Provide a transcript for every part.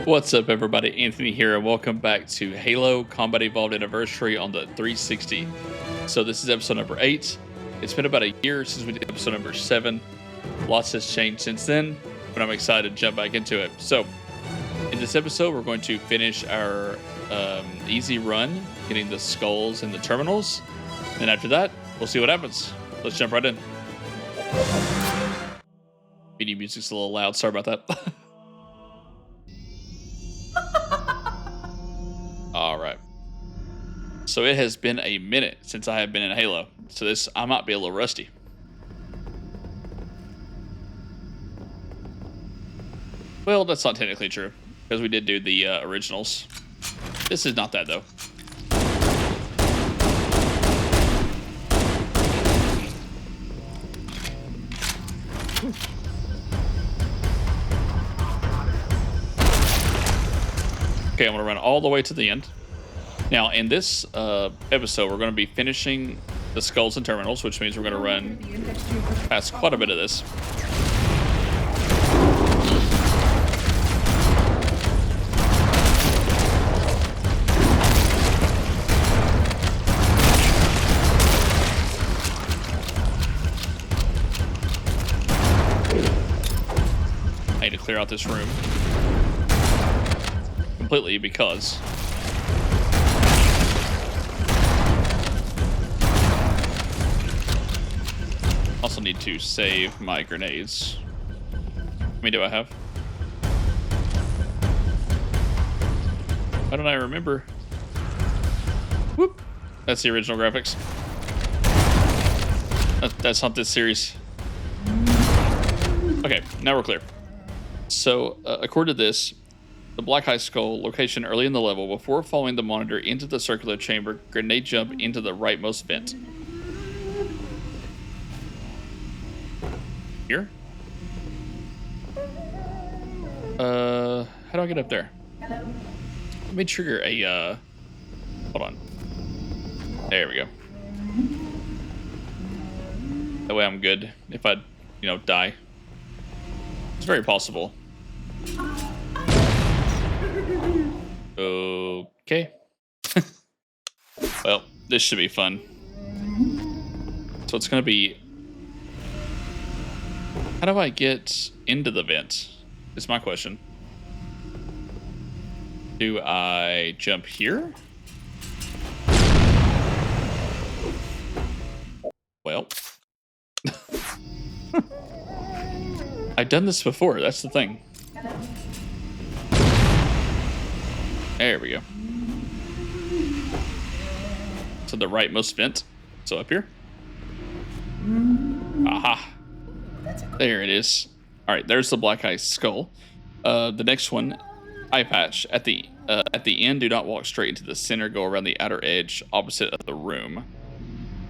What's up, everybody? Anthony here, and welcome back to Halo Combat Evolved Anniversary on the 360. So this is episode number 8. It's been about a year since we did episode number 7. Lots has changed since then, but I'm excited to jump back into it. So in this episode, we're going to finish our easy run, getting the skulls and the terminals. And after that, we'll see what happens. Let's jump right in. Video music's a little loud. Sorry about that. All right. So it has been a minute since I have been in Halo. So I might be a little rusty. Well, that's not technically true, because we did do the originals. This is not that, though. Okay, I'm going to run all the way to the end. Now, in this episode, we're going to be finishing the skulls and terminals, which means we're going to run past quite a bit of this. I need to clear out this room completely because also need to save my grenades. How many do I have? Why don't I remember? Whoop! That's the original graphics. That's not this series. Okay, now we're clear. So, according to this, the Black Eye Skull location early in the level, before following the monitor into the circular chamber, grenade jump into the rightmost vent. Here? How do I get up there? Let me trigger a, hold on. There we go. That way I'm good if I, die. It's very possible. Okay. Well, this should be fun. So it's going to be... How do I get into the vent? Is my question. Do I jump here? Well. I've done this before, that's the thing. There we go. So the rightmost vent. So up here. Aha. There it is. All right, there's the Black Eye Skull. The next one, eye patch. At the end, do not walk straight into the center. Go around the outer edge, opposite of the room.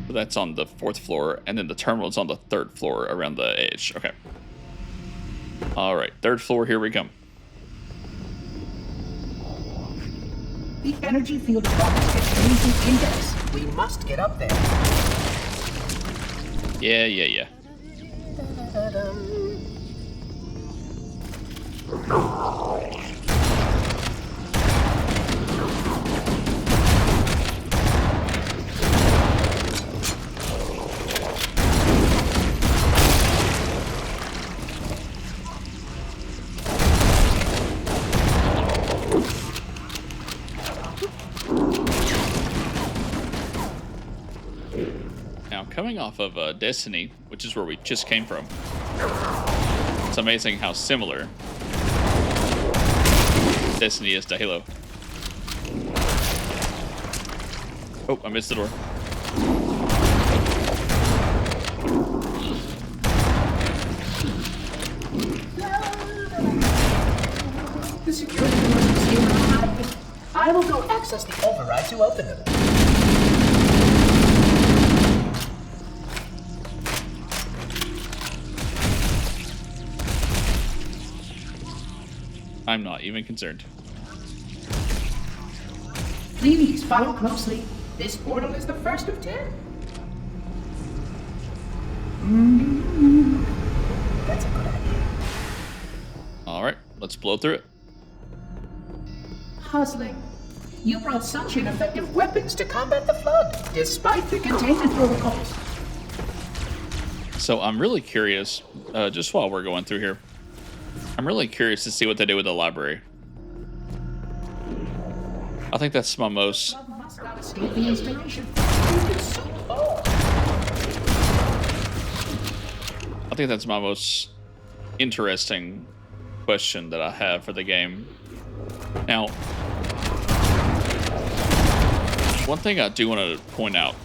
So that's on the 4th floor, and then the terminal is on the 3rd floor, around the edge. Okay. All right, 3rd floor. Here we come. The energy field of rockets is changing index. We must get up there. Yeah. Now, coming off of Destiny, which is where we just came from, it's amazing how similar Destiny is to Halo. Oh, I missed the door. The security doors are still. I will go access the override to open them. I'm not even concerned. Please follow closely. This portal is the first of 10. That's a good idea. All right, let's blow through it. puzzling. You brought such ineffective weapons to combat the Flood, despite the containment protocols. So I'm really curious, just while we're going through here, I'm really curious to see what they do with the library. I think that's my most... Flood must not escape the installation. It's so far. I think that's my most interesting question that I have for the game. Now, one thing I do want to point out.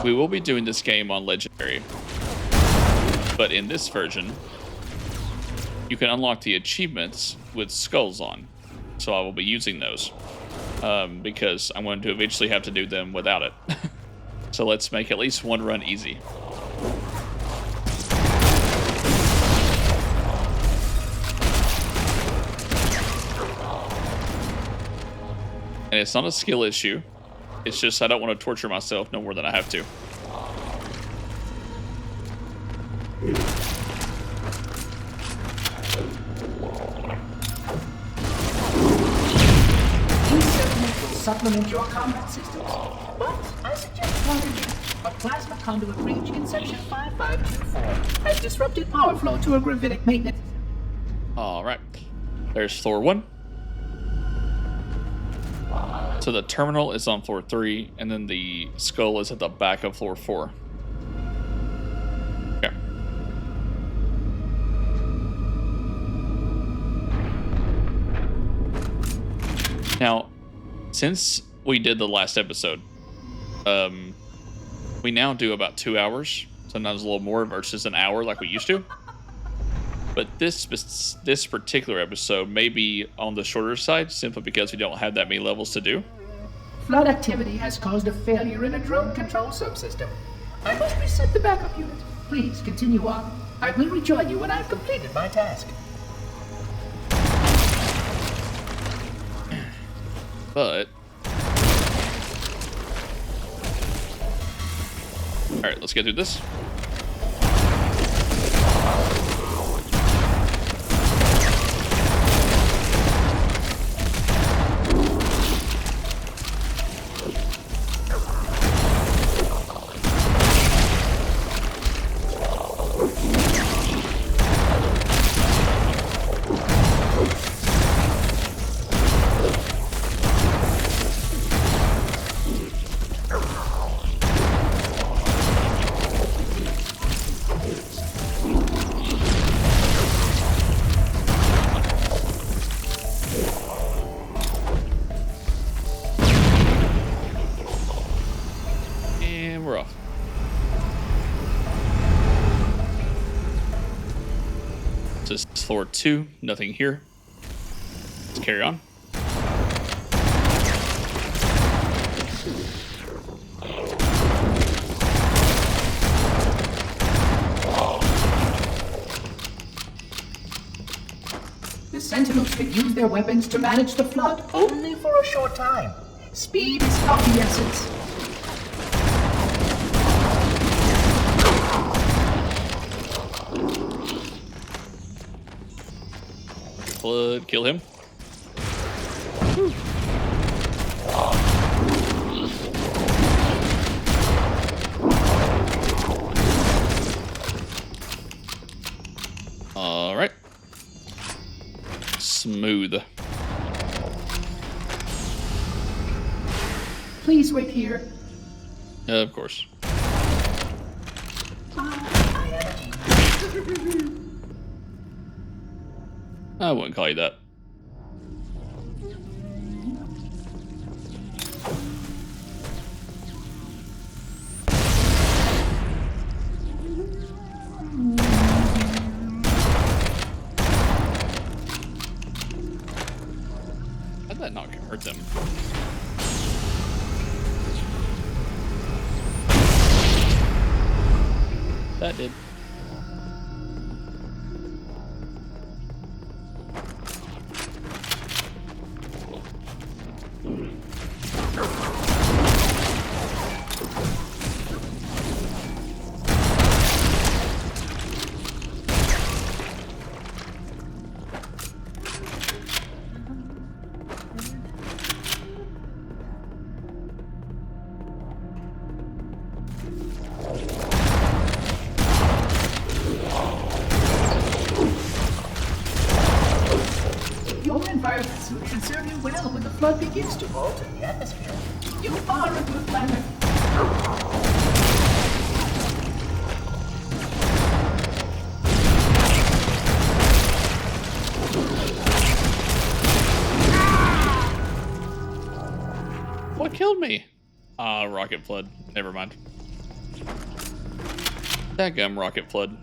We will be doing this game on Legendary. But in this version, you can unlock the achievements with skulls on. So I will be using those. Because I'm going to eventually have to do them without it. So let's make at least one run easy. And it's not a skill issue. It's just I don't want to torture myself no more than I have to. These segments will supplement your combat systems. But I suggest warning you. A plasma conduit breach in section 5524 has disrupted power flow to a gravitic maintenance. Alright. There's floor 1. So the terminal is on floor 3, and then the skull is at the back of floor 4. Okay. Now, since we did the last episode, we now do about 2 hours, sometimes a little more versus an hour like we used to. But this particular episode may be on the shorter side, simply because we don't have that many levels to do. Flood activity has caused a failure in a drone control subsystem. I must reset the backup unit. Please continue on. I will rejoin you when I've completed my task. But... Alright, let's get through this. And we're off. This is floor 2, nothing here. Let's carry on. The Sentinels can use their weapons to manage the Flood only for a short time. Speed is of the essence. Blood, kill him. All right. Smooth. Please wait here. Of course. I wouldn't call you that. How'd that not hurt them? That did. serve you well when the flood begins to alter the atmosphere. You are a good planner. What killed me? Ah, rocket flood. Never mind. Dadgum rocket flood.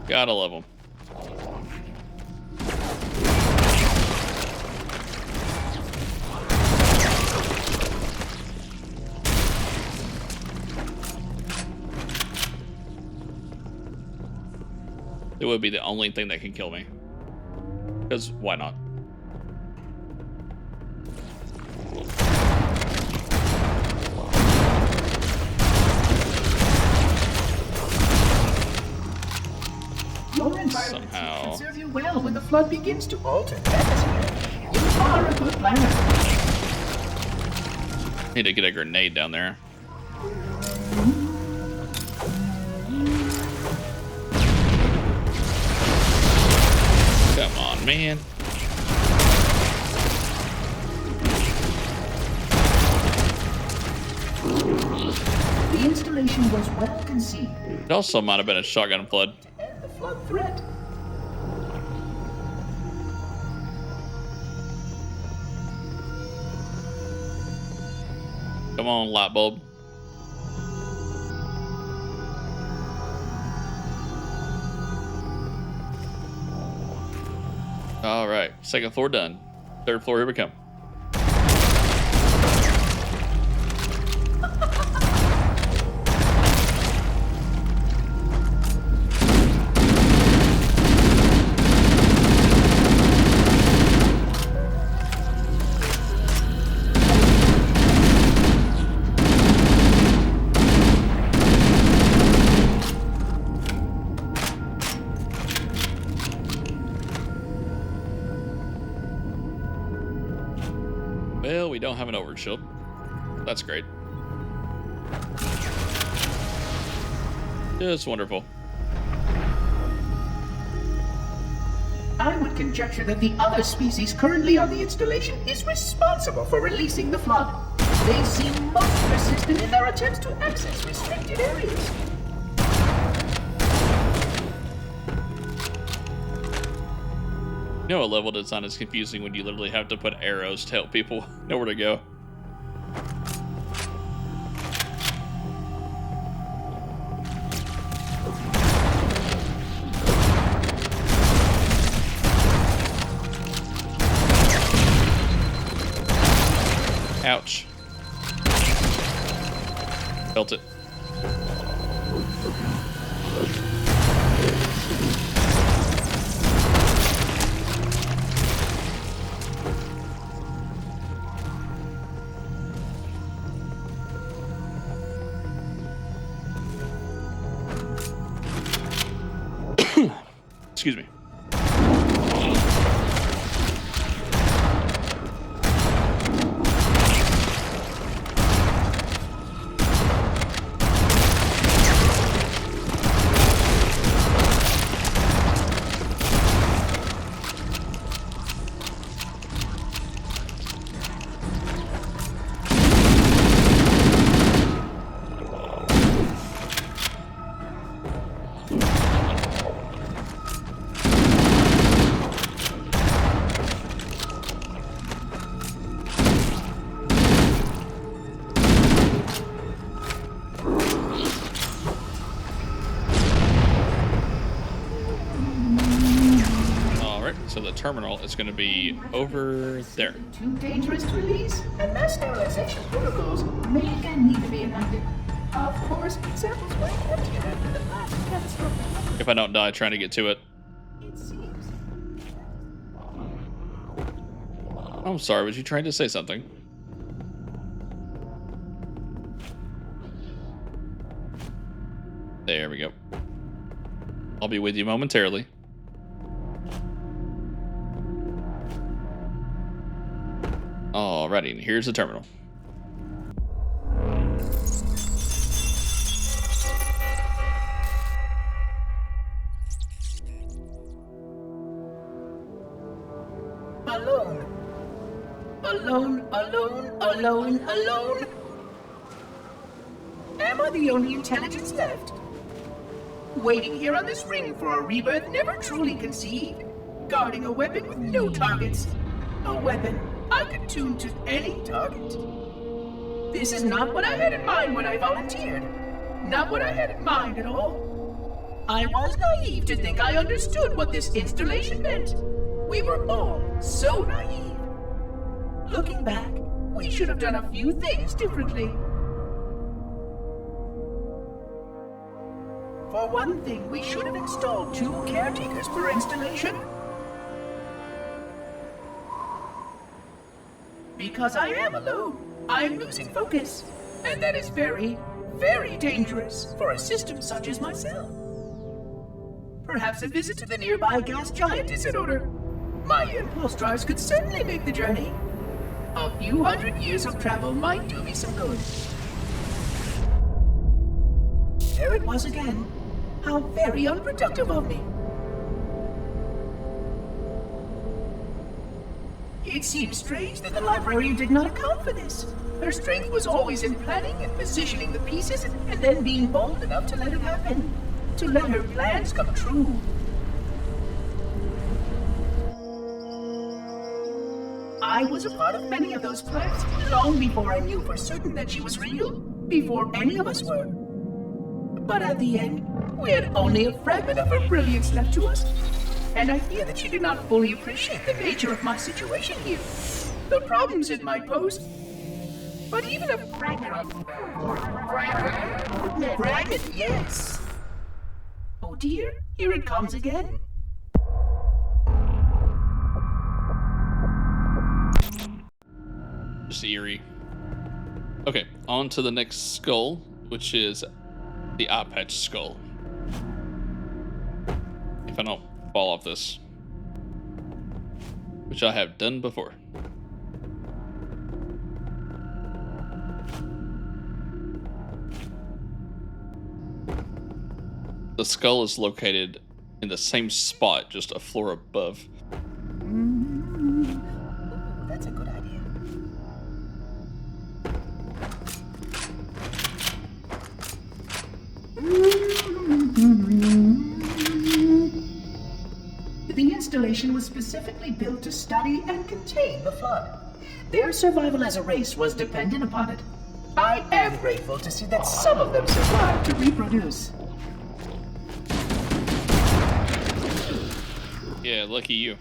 Gotta love them. It would be the only thing that can kill me. Because why not? Your environment Somehow. can serve you well when the flood begins to alter the atmosphere. You are a good planner. Need to get a grenade down there. Come on, man. The installation was well conceived It also might have been a shotgun flood. to end the flood threat. Come on, light bulb. All right, second floor done. Third floor, here we come. Well, we don't have an overshield. That's great. Just wonderful. I would conjecture that the other species currently on the installation is responsible for releasing the flood. They seem most persistent in their attempts to access restricted areas. You know, a level design is confusing when you literally have to put arrows to help people know where to go. Ouch. Felt it. Excuse me. So the terminal is going to be over there. Too dangerous to release, and mass sterilization protocols may again need to be enacted. Of course, samples might empty after the last catastrophic. If I don't die trying to get to it. It seems. I'm sorry, was you trying to say something? There we go. I'll be with you momentarily. Alrighty, here's the terminal. alone. Alone, alone, alone, alone. Am I the only intelligence left? Waiting here on this ring for a rebirth never truly conceived. Guarding a weapon with no targets. A weapon I could tune to any target. This is not what I had in mind when I volunteered. Not what I had in mind at all. I was naive to think I understood what this installation meant. We were all so naive. Looking back, we should have done a few things differently. For one thing, we should have installed 2 caretakers per installation. Because I am alone, I'm losing focus. And that is very, very dangerous for a system such as myself. Perhaps a visit to the nearby gas giant is in order. My impulse drives could certainly make the journey. A few hundred years of travel might do me some good. There it was again. How very unproductive of me. It seems strange that the librarian did not account for this. Her strength was always in planning and positioning the pieces and then being bold enough to let it happen. To let her plans come true. I was a part of many of those plans long before I knew for certain that she was real. Before any of us were. But at the end, we had only a fragment of her brilliance left to us. And I fear that she did not fully appreciate the nature of my situation here. The problems it might pose. But even a fragment of... Fragment, yes. Oh dear, here it comes again. Just eerie. Okay, on to the next skull, which is the eye patch skull. If I don't fall off this, which I have done before. The skull is located in the same spot, just a floor above. That's a good idea. The installation was specifically built to study and contain the Flood. Their survival as a race was dependent upon it. I am grateful to see that some of them survived to reproduce. Yeah, lucky you.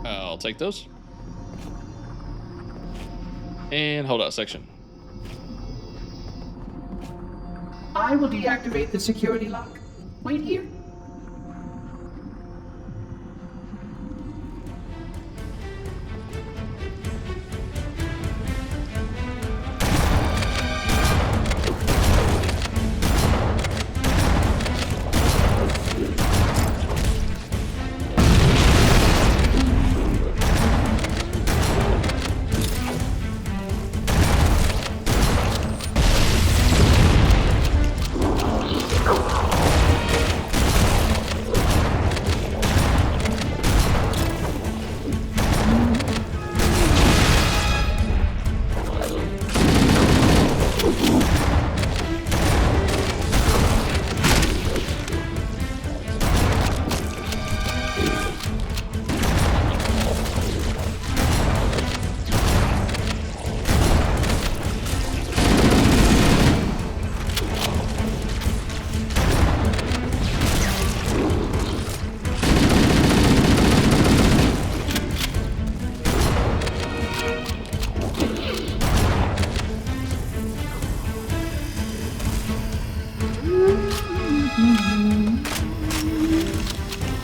I'll take those. And hold out section. I will deactivate the security lock. Wait here.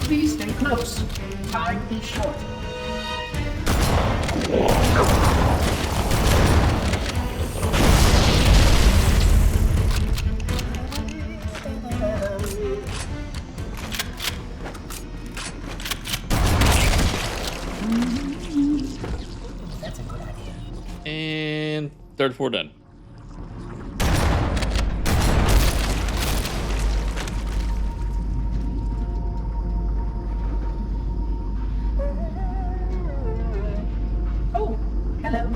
Please stay close. Time is short. Third floor done. Oh, hello.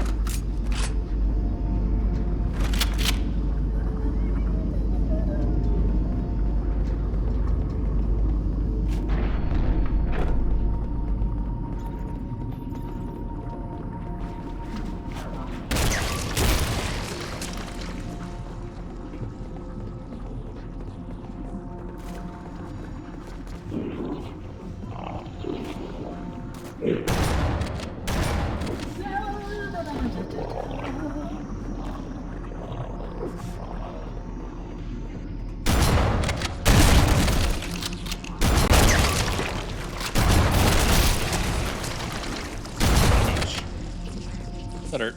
Ouch. That hurt.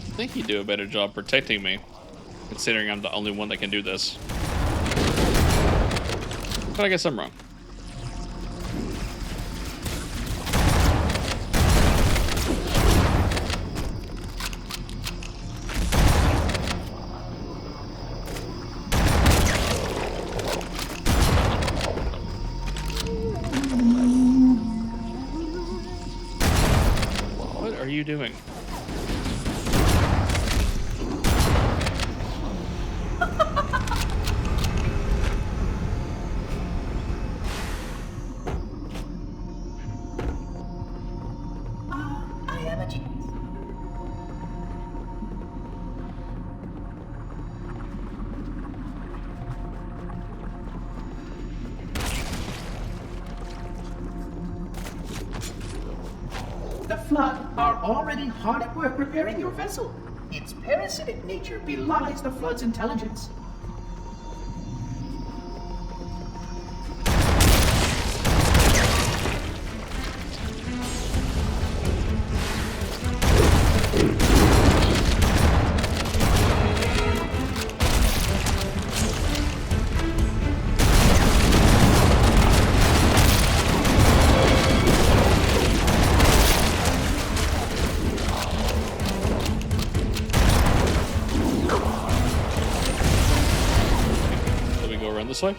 I think you do a better job protecting me, considering I'm the only one that can do this. But I guess I'm wrong. What are you doing? I am a genius. The Flood are already hard at work repairing your vessel. Its parasitic nature belies the Flood's intelligence. Let me go around this way.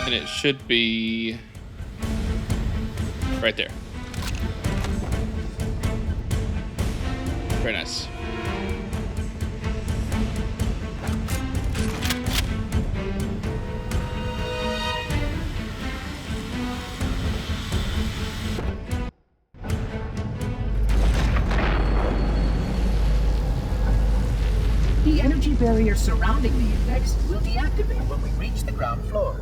And it should be right there. Very nice. The energy barrier surrounding the index will deactivate when we reach the ground floor.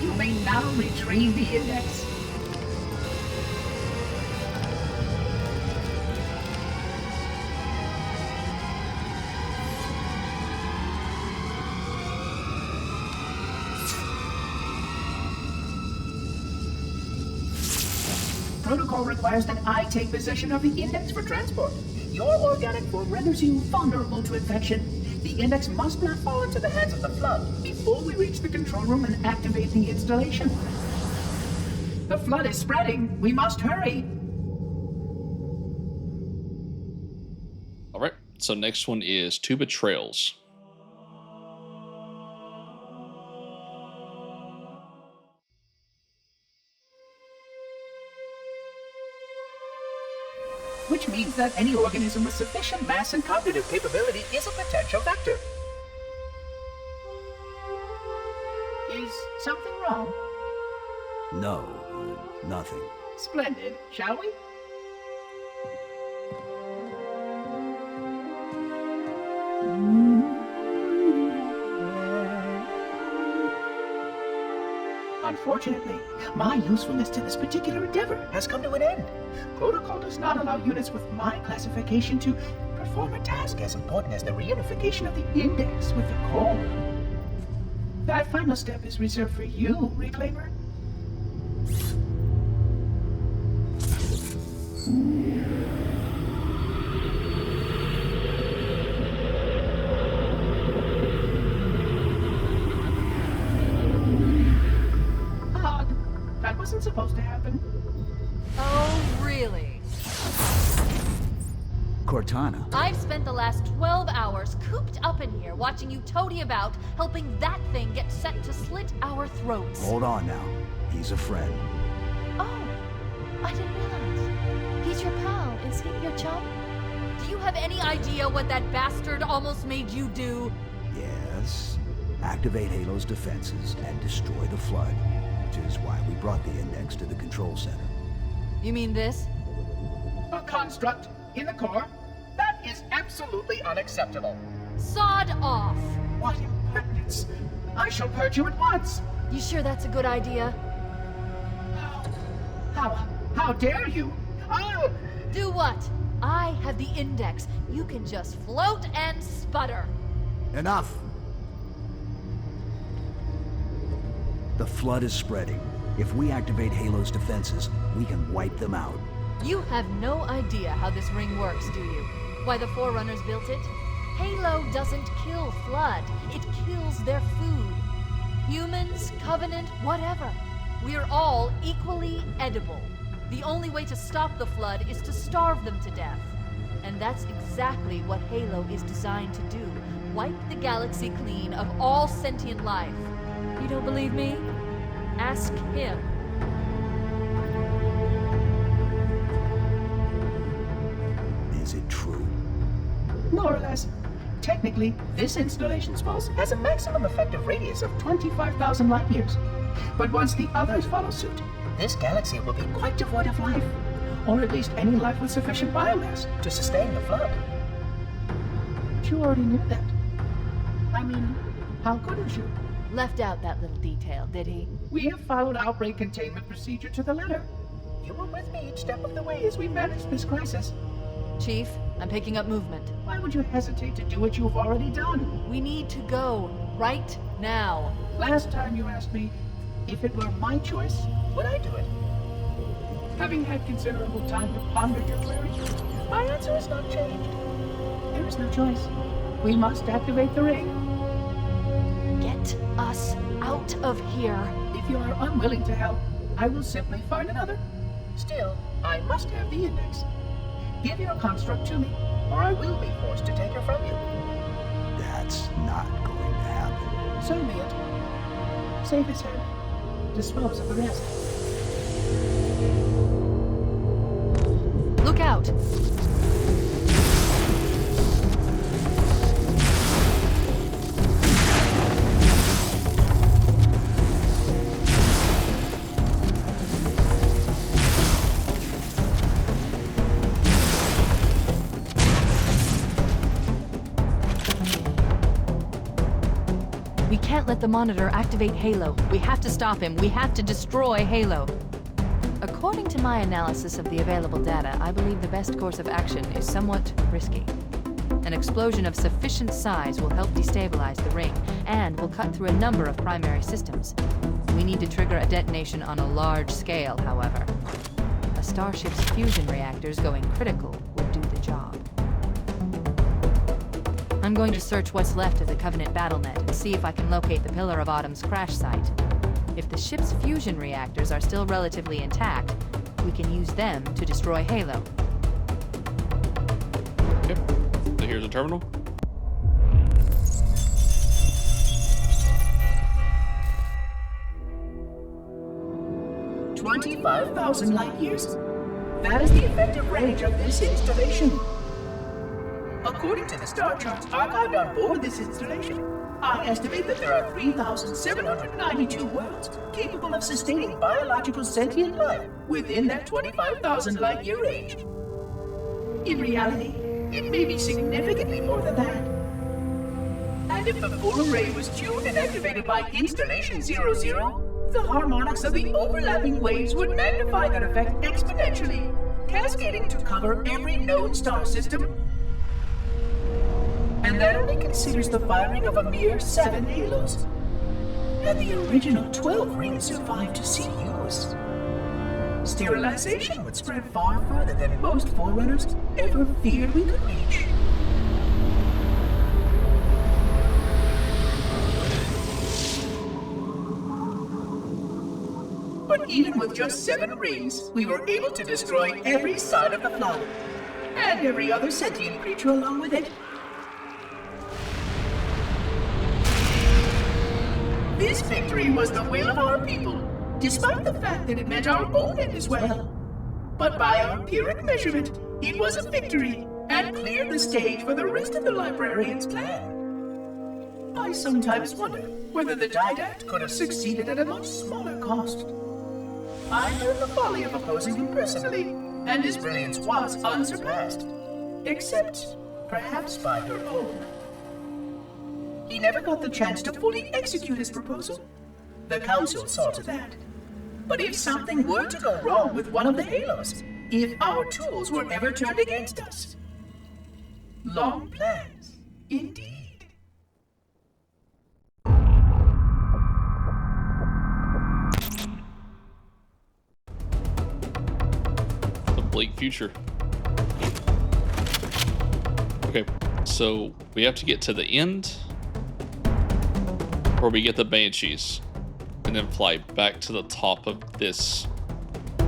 You may now retrieve the index. Protocol requires that I take possession of the index for transport. Your organic form renders you vulnerable to infection. The index must not fall into the hands of the Flood before we reach the control room and activate the installation. The Flood is spreading. We must hurry. All right. So next one is Two Betrayals. Which means that any organism with sufficient mass and cognitive capability is a potential vector. Is something wrong? No, nothing. Splendid, shall we? Unfortunately, my usefulness to this particular endeavor has come to an end. Protocol does not allow units with my classification to perform a task as important as the reunification of the index with the core. That final step is reserved for you, Reclaimer. That wasn't supposed to happen. Oh, really? Cortana. I've spent the last 12 hours cooped up in here watching you toady about, helping that thing get set to slit our throats. Hold on now. He's a friend. Oh, I didn't realize. He's your pal, is he? Your chum? Do you have any idea what that bastard almost made you do? Yes. Activate Halo's defenses and destroy the Flood, which is why we brought the index to the control center. You mean this? A construct in the core? That is absolutely unacceptable. Sod off! What impertinence! I shall purge you at once! You sure that's a good idea? How dare you? Oh! Do what? I have the index. You can just float and sputter. Enough! The Flood is spreading. If we activate Halo's defenses, we can wipe them out. You have no idea how this ring works, do you? Why the Forerunners built it? Halo doesn't kill Flood. It kills their food. Humans, Covenant, whatever. We're all equally edible. The only way to stop the Flood is to starve them to death. And that's exactly what Halo is designed to do. Wipe the galaxy clean of all sentient life. You don't believe me? Ask him. Is it true? More or less. Technically, this installation's pulse has a maximum effective radius of 25,000 light years. But once the others follow suit, this galaxy will be quite devoid of life. Or at least any life with sufficient biomass to sustain the Flood. But you already knew that. I mean, how couldn't you? Left out that little detail, did he? We have followed outbreak containment procedure to the letter. You were with me each step of the way as we managed this crisis. Chief, I'm picking up movement. Why would you hesitate to do what you've already done? We need to go. Right now. Last time you asked me, if it were my choice, would I do it? Having had considerable time to ponder your query, my answer has not changed. There is no choice. We must activate the ring. Get us out of here. If you are unwilling to help, I will simply find another. Still, I must have the index. Give your construct to me, or I will be forced to take her from you. That's not going to happen. So be it. Save his head. Dispose of the rest. Look out! We can't let the Monitor activate Halo. We have to stop him. We have to destroy Halo. According to my analysis of the available data, I believe the best course of action is somewhat risky. An explosion of sufficient size will help destabilize the ring, and will cut through a number of primary systems. We need to trigger a detonation on a large scale, however. A starship's fusion reactors going critical would do the job. I'm going to search what's left of the Covenant BattleNet and see if I can locate the Pillar of Autumn's crash site. If the ship's fusion reactors are still relatively intact, we can use them to destroy Halo. Yep. So here's the terminal. $25,000 light years? That is the effective range of this installation. According to the star charts archived on board this installation, I estimate that there are 3,792 worlds capable of sustaining biological sentient life within that 25,000 light year range. In reality, it may be significantly more than that. And if the full array was tuned and activated by Installation 00, The harmonics of the overlapping waves would magnify that effect exponentially, cascading to cover every known star system. And that only considers the firing of a mere 7 halos. And the original 12 rings survived to see use. Sterilization would spread far further than most Forerunners ever feared we could reach. But even with just 7 rings, we were able to destroy every side of the flood, and every other sentient creature along with it. This victory was the will of our people, despite the fact that it meant our own end as well. But by our Pyrrhic measurement, it was a victory, and cleared the stage for the rest of the Librarians' plan. I sometimes wonder whether the Didact could have succeeded at a much smaller cost. I learned the folly of opposing him personally, and his brilliance was unsurpassed. Except, perhaps by her own. He never got the chance to fully execute his proposal. The Council saw to that. But if something were to go wrong with one of the halos, if our tools were ever turned against us. Long plans, indeed. The bleak future. Okay, so we have to get to the end, where we get the Banshees, and then fly back to the top of this,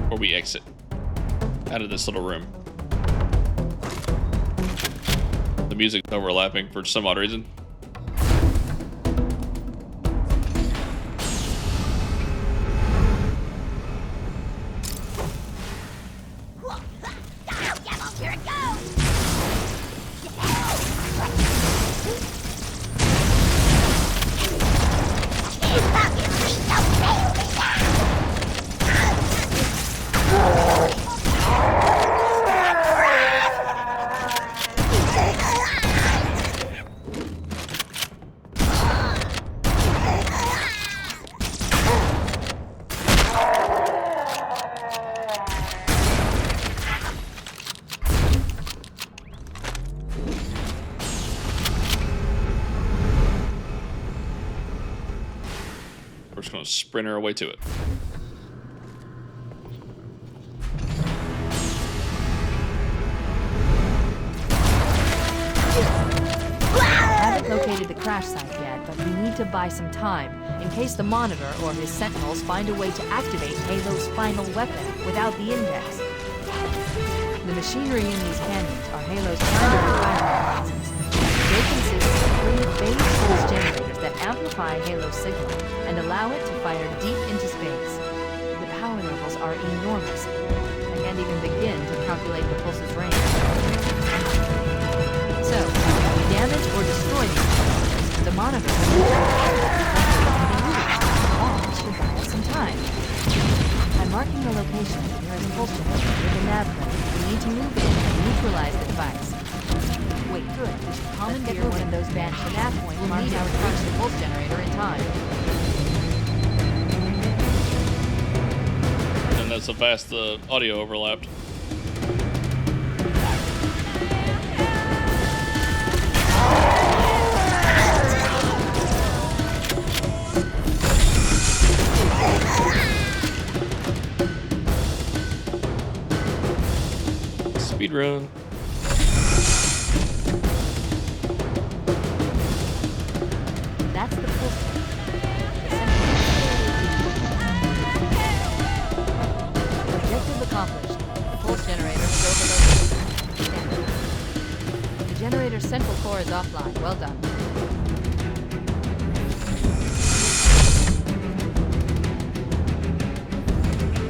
where we exit out of this little room. The music's overlapping for some odd reason. Here it goes! We're just gonna sprint our way to it. I haven't located the crash site yet, but we need to buy some time in case the Monitor or his Sentinels find a way to activate Halo's final weapon without the Index. The machinery in these canyons are Halo's primary firing mechanisms. They consist of 3 phase pulse generators that amplify Halo's signal and allow it to fire deep into space. The power levels are enormous. I can't even begin to calculate the pulse's range. So, if we damage or destroy these generators, the Monitor will should buy us some time. I'm marking the location of the nearest pulse generator with a nav code. We need to move in and neutralize the device. Wait, good. We should commandeer one of those Banshee. At that point, we'll need to approach the pulse generator in time. And that's how fast the audio overlapped. Speed run. That's the pulse generator. Objective accomplished. The pulse generator is overloaded. The generator's central core is offline. Well done.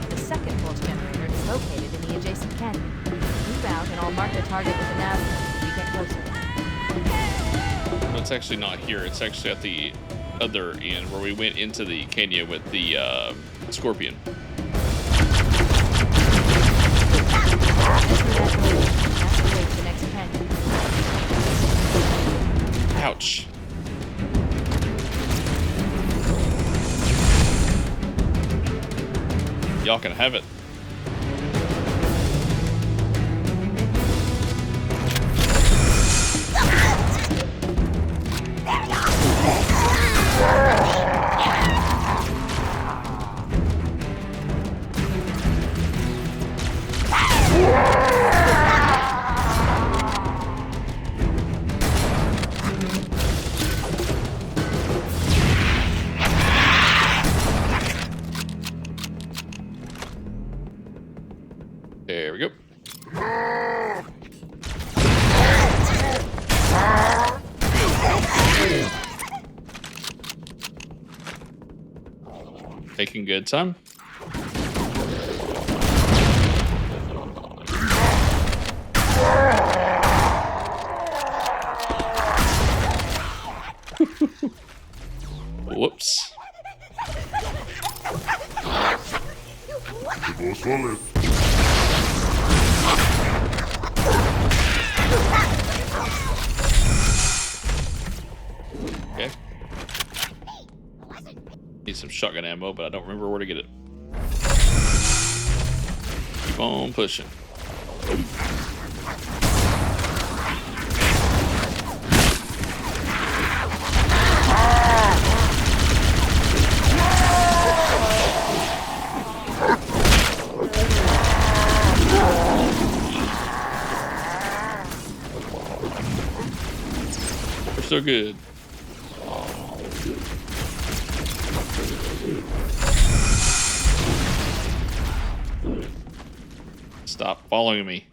The second pulse generator is located in the adjacent canyon. Move out and I'll mark the target with a nav code as we get closer. It's actually not here. It's actually at the other end where we went into the canyon with the Scorpion. Enter that location. Have to wait for the next canyon. Ouch. Y'all can have it. There we go. Taking good time. Whoops. Okay. Need some shotgun ammo, but I don't remember where to get it. Keep on pushing. We're so good. Stop following me.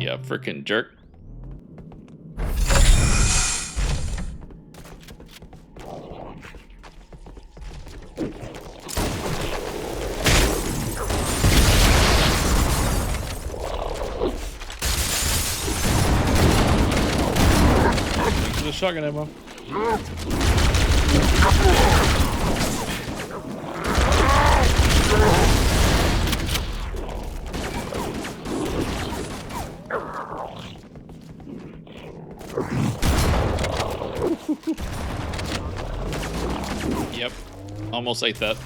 Yeah, freaking jerk. Thanks for the shotgun ammo. Yep, almost ate that.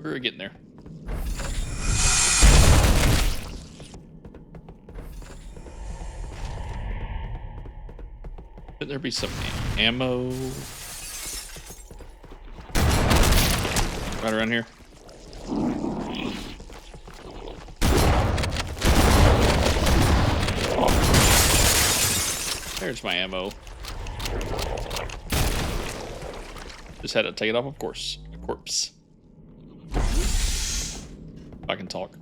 We're getting there. Should there be some ammo right around here? There's my ammo. Just had to take it off, of course. A corpse. If I can talk.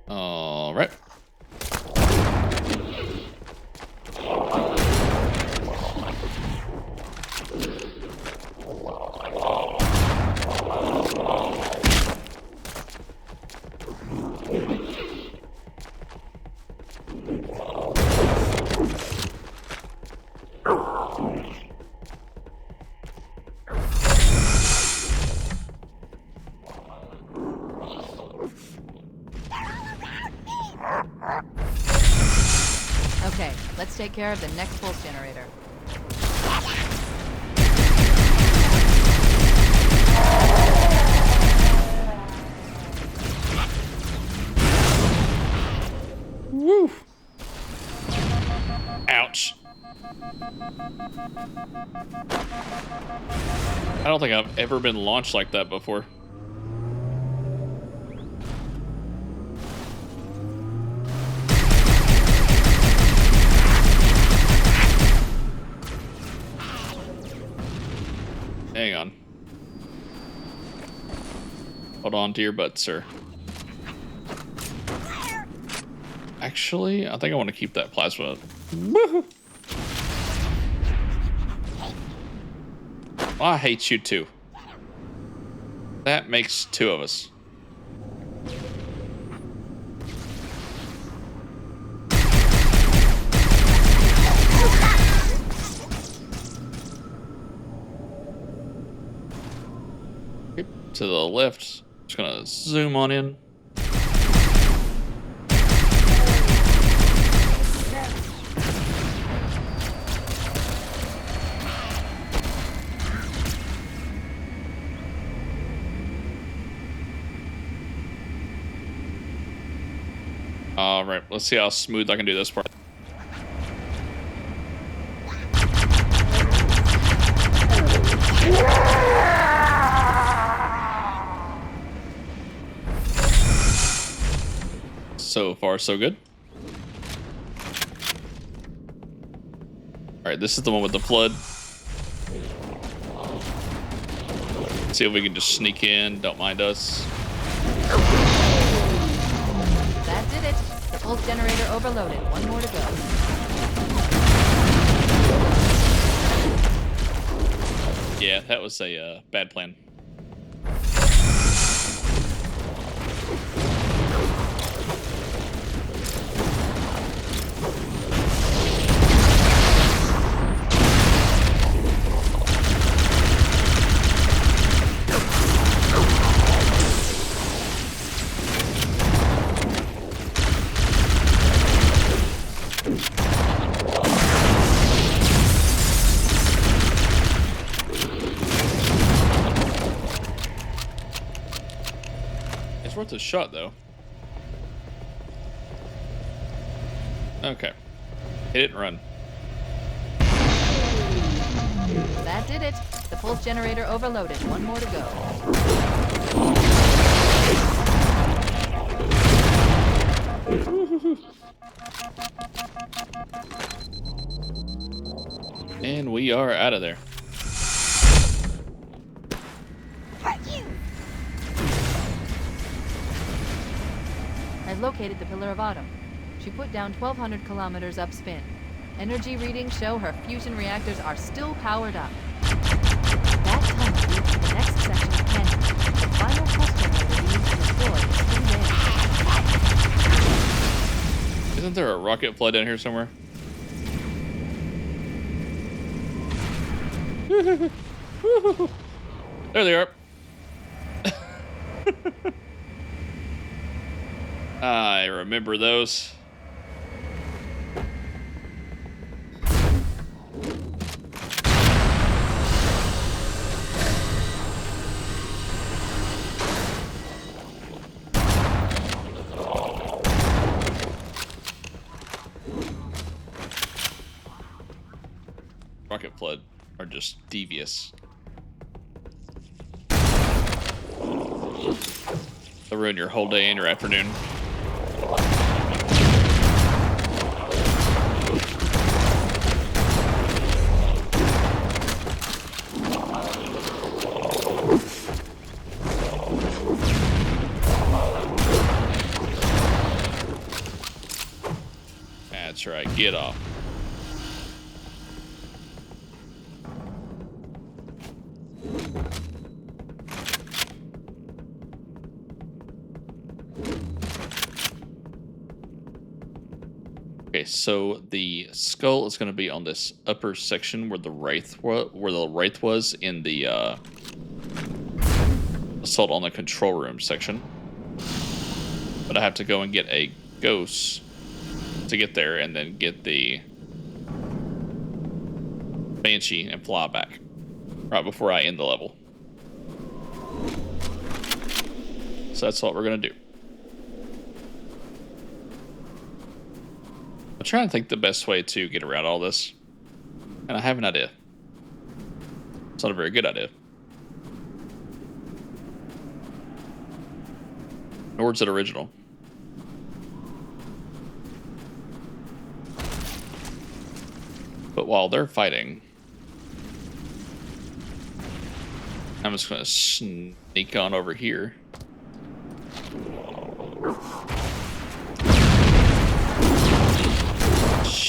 All right. Okay, let's take care of the next pulse generator. Woo! Ouch. I don't think I've ever been launched like that before. Hang on. Hold on to your butt, sir. Actually, I think I want to keep that plasma. Woohoo! I hate you too. That makes two of us. Okay, to the left. Just gonna zoom on in. All right, let's see how smooth I can do this part. So far, so good. All right, this is the one with the flood. Let's see if we can just sneak in. Don't mind us. That did it. The pulse generator overloaded. One more to go. Yeah, that was a bad plan. It's worth a shot, though. Okay. Hit it and run. That did it. The pulse generator overloaded. One more to go. And we are out of there. I've located the Pillar of Autumn. She put down 1,200 kilometers upspin. Energy readings show her fusion reactors are still powered up. That tunnel leads to the next section of canyon. The final pulse generator we need to destroy is through there. Isn't there a rocket flood down here somewhere? There they are. I remember those. Rocket flood are just devious. They'll ruin your whole day and your afternoon. That's right, get off. Okay, so the skull is going to be on this upper section where the wraith was in the assault on the control room section. But I have to go and get a ghost to get there, and then get the Banshee and fly back right before I end the level. So that's what we're going to do. trying to think the best way to get around all this. And I have an idea. It's not a very good idea. Nor is it original. But while they're fighting, I'm just going to sneak on over here.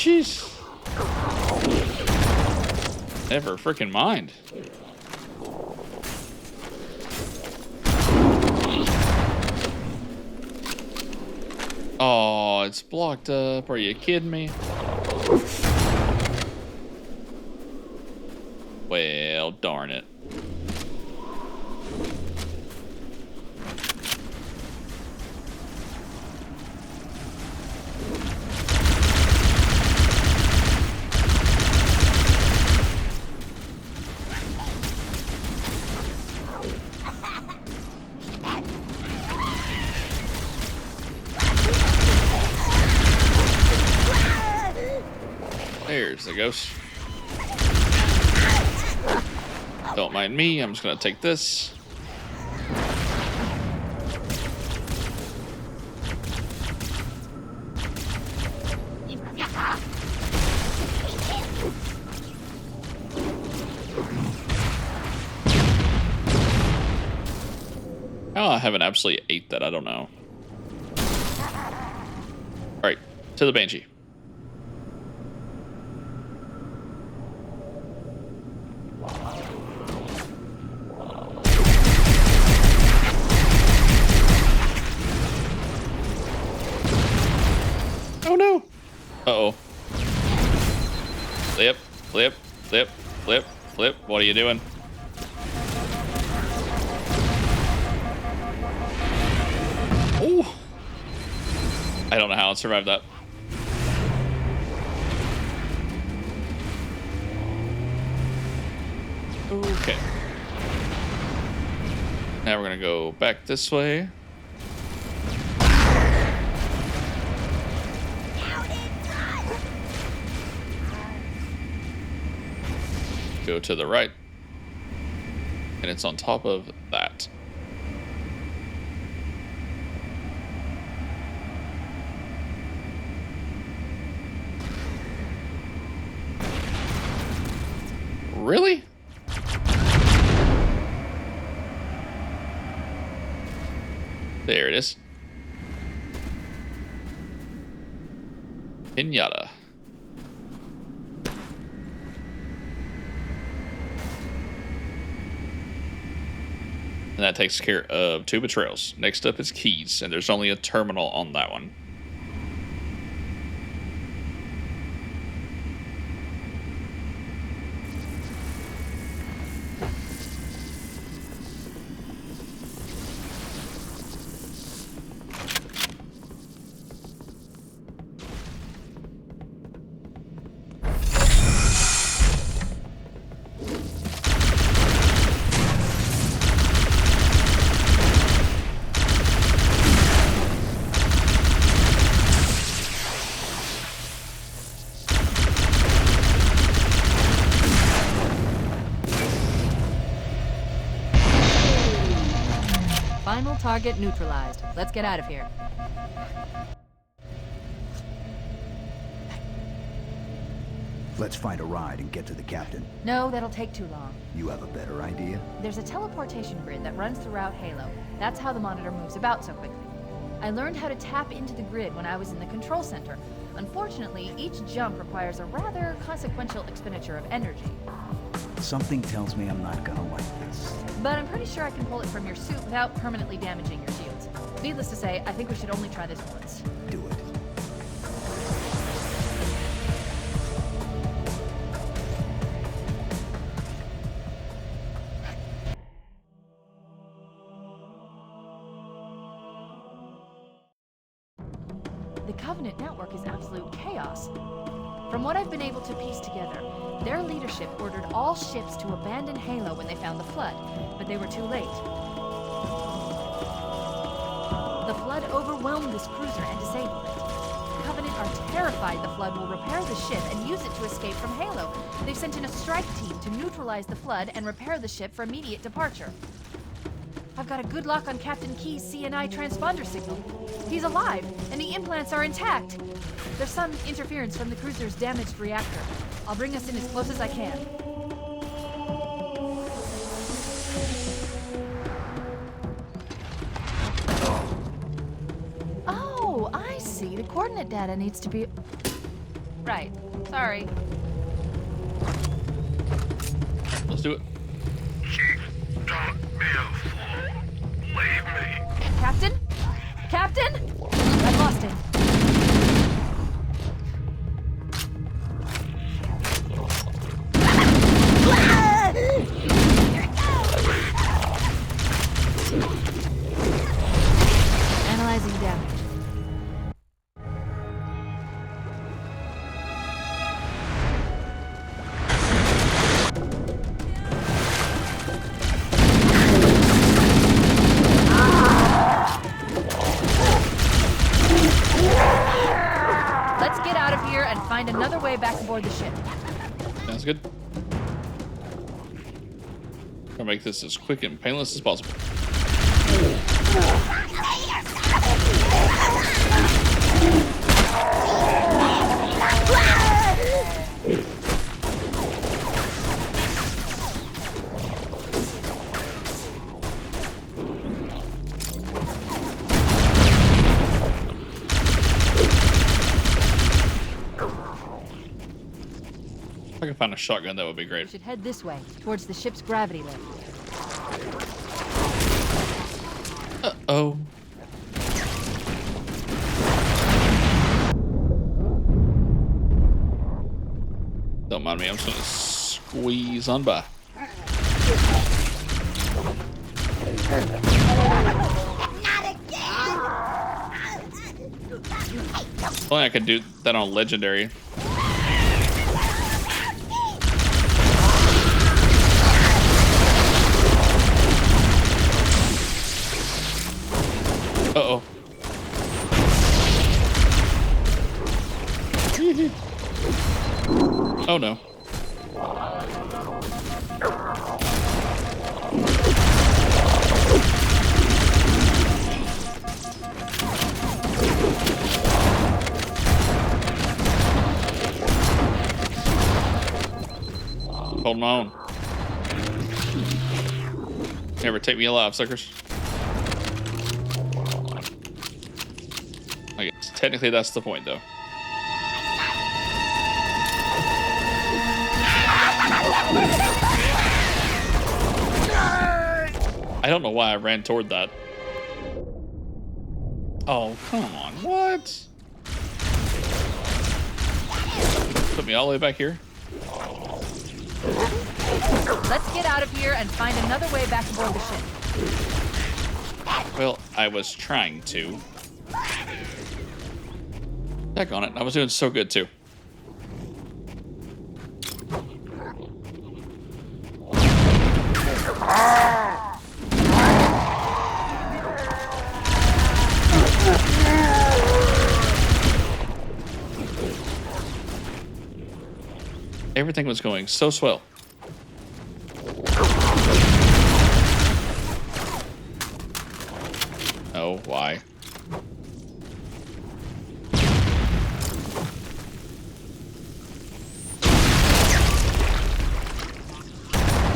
Jeez. Never freaking mind. Oh, it's blocked up. Are you kidding me? Well, darn it. There's the ghost. Don't mind me, I'm just gonna take this. Oh, I haven't absolutely ate that, I don't know. Alright, to the Banshee. Oh no! Uh-oh. Flip, flip, flip, flip, flip. What are you doing? Ooh! I don't know how I survived that. Okay. Now we're gonna go back this way. Go to the right. And it's on top of that. Really? There it is. Pinata. And that takes care of 2 betrayals. Next up is keys, and there's only a terminal on that one. Final target neutralized. Let's get out of here. Let's find a ride and get to the captain. No, that'll take too long. You have a better idea? There's a teleportation grid that runs throughout Halo. That's how the monitor moves about so quickly. I learned how to tap into the grid when I was in the control center. Unfortunately, each jump requires a rather consequential expenditure of energy. Something tells me I'm not gonna like this. But I'm pretty sure I can pull it from your suit without permanently damaging your shields. Needless to say, I think we should only try this once. Do it. The Covenant network is absolute chaos. From what I've been able to piece together, their leadership ordered all ships to abandon Halo when they found the Flood, but they were too late. The Flood overwhelmed this cruiser and disabled it. The Covenant are terrified terrified the Flood will repair the ship and use it to escape from Halo. They've sent in a strike team to neutralize the Flood and repair the ship for immediate departure. I've got a good lock on Captain Key's CNI transponder signal. He's alive, and the implants are intact. There's some interference from the cruiser's damaged reactor. I'll bring us in as close as I can. Oh, I see. The coordinate data needs to be... Right. Sorry. Let's do it. Chief, don't be a fool. Leave me. Captain? Captain? I've lost him. Analyzing damage. Let's get out of here and find another way back aboard the ship. Sounds good. I'll make this as quick and painless as possible. If I can find a shotgun, that would be We great. should head this way, towards the ship's gravity lift. Uh-oh. Don't mind me, I'm just gonna squeeze on by. If only I could do that on Legendary. Uh-oh. Oh no. Holding on. Never take me alive, suckers. I guess technically that's the point, though. I don't know why I ran toward that. Oh, come on. What? Put me all the way back here? Let's get out of here and find another way back aboard the ship. Well, I was trying to. Heck on it. I was doing so good, too. Everything was going so swell. Oh, why?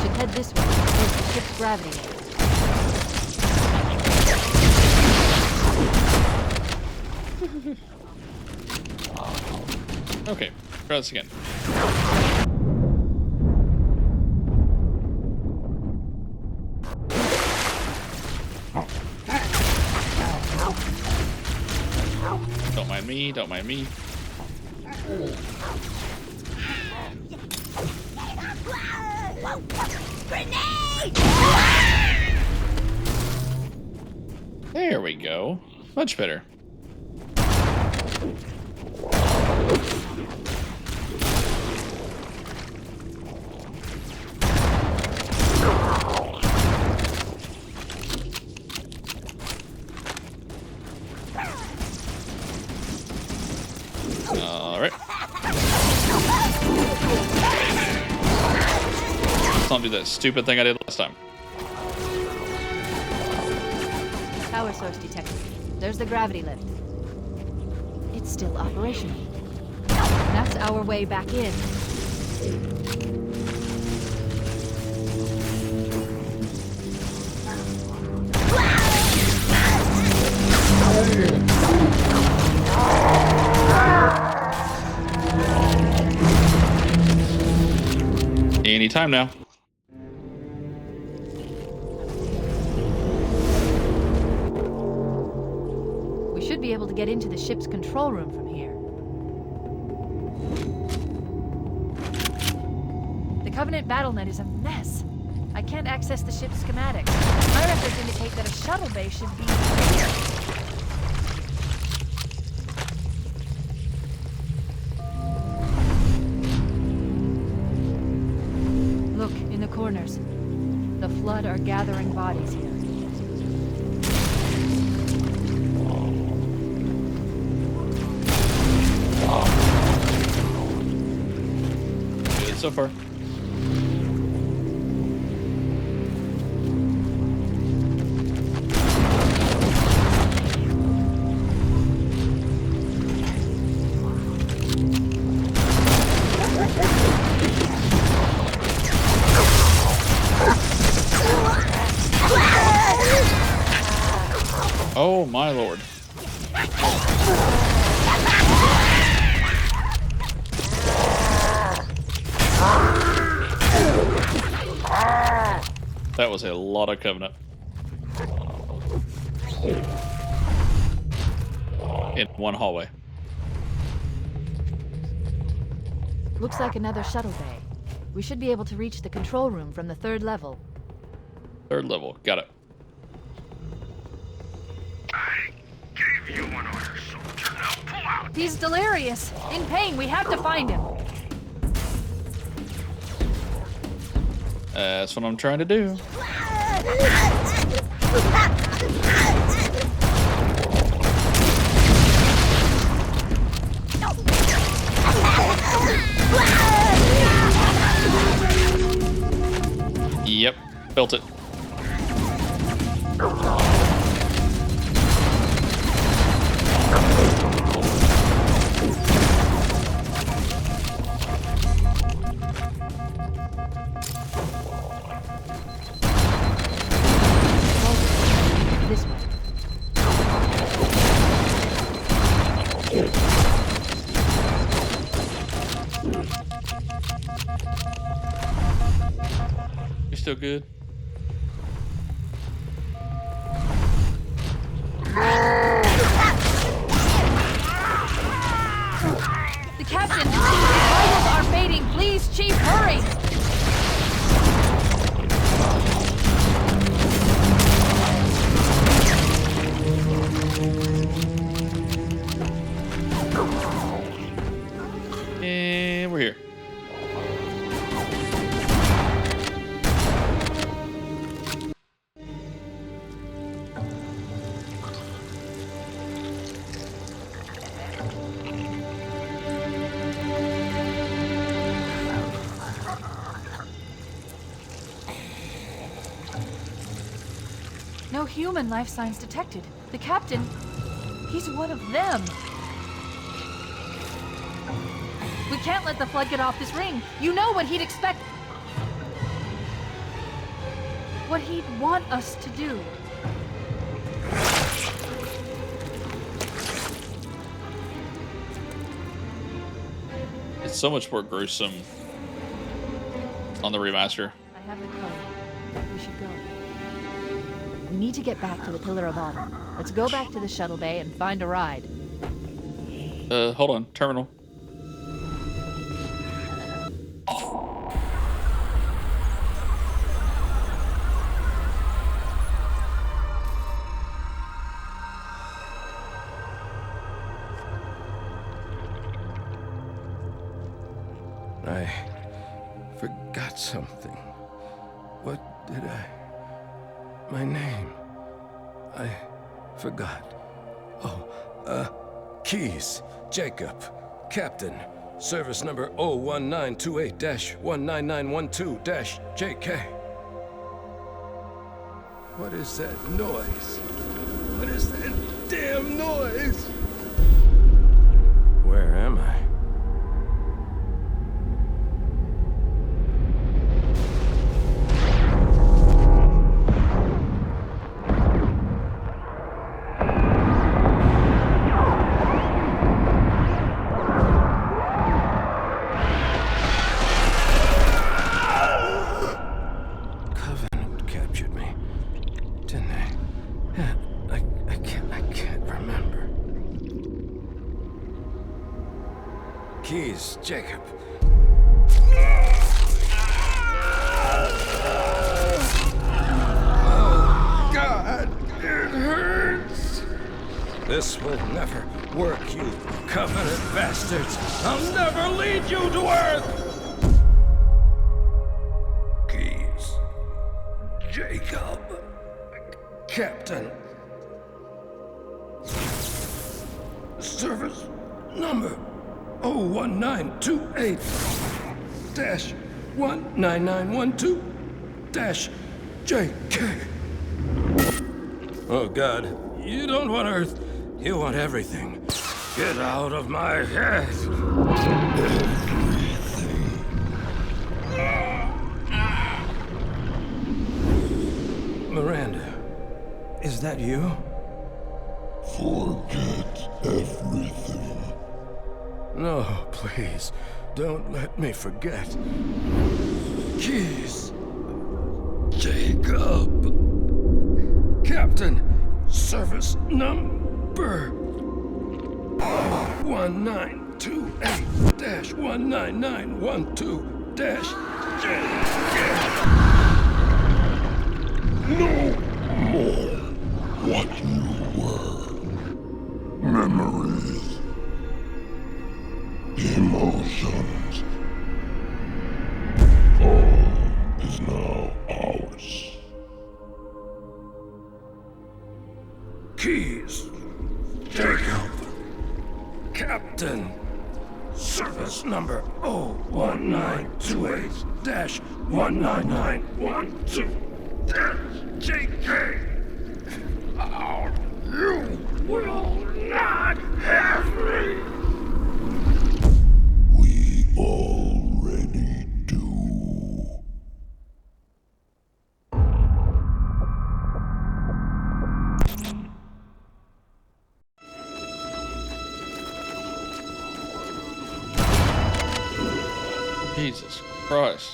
Should head this way, towards the ship's gravity lift. Okay, try this again. Don't mind me, don't mind me. There we go. Much better. All right. Let's not do that stupid thing I did last time. Power source detected. There's the gravity lift. It's still operational. That's our way back in. Anytime now. We should be able to get into the ship's control room from here. The Covenant BattleNet is a mess. I can't access the ship's schematics. My records indicate that a shuttle bay should be here. Look, in the corners. The Flood are gathering bodies here. Good so far. Oh my lord. That was a lot of Covenant. In one hallway. Looks like another shuttle bay. We should be able to reach the control room from the 3rd level. 3rd level. Got it. I gave you an order, soldier. Now pull out. He's delirious. In pain. We have to find him. That's what I'm trying to do. Yep, built it. This way. You're still good? The captain! Vitals are fading! Please, Chief, hurry! And we're here. No human life signs detected. The captain, he's one of them. We can't let the Flood get off this ring. You know what he'd expect. What he'd want us to do. It's so much more gruesome on the remaster. I have the code. We should go. We need to get back to the Pillar of Honor. Let's go back to the shuttle bay and find a ride. Hold on. Terminal. I forgot something. What did I... My name. I forgot. Oh, keys. Jacob. Captain, service number 01928-19912-JK. What is that noise? What is that damn noise? Where am I? Covenant captured me, didn't they? Yeah, I can't remember. Keys, Jacob. Oh, God, it hurts. This will never work, you Covenant bastards. I'll never lead you to Earth. Keys, Jacob, Captain. Service number 01928-19912-JK. Oh, God, you don't want Earth. You want everything. Get out of my head. Miranda, is that you? Forget everything. No, please, don't let me forget. Keys. Jacob. Captain, service number 1928-19912-JK. No more what you were. Memories. Emotions. All is now ours. Keys. Jacob. Captain. Service number 01928-19912-JK. Oh, you will not have me. We already do. Jesus Christ.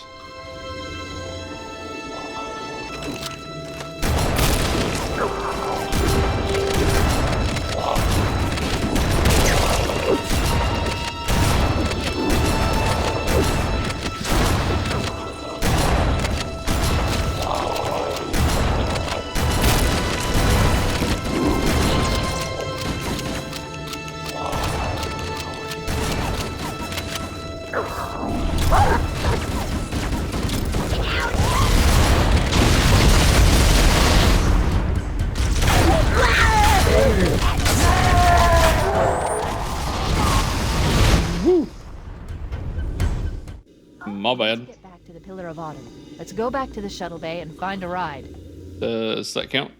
My bad. Get back to the Pillar of Autumn. Let's go back to the shuttle bay and find a ride. Does that count?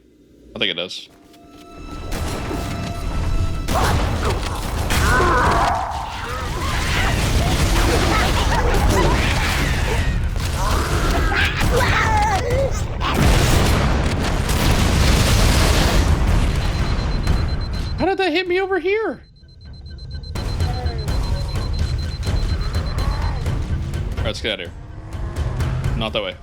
I think it does. How did that hit me over here? Alright, let's get out of here. Not that way.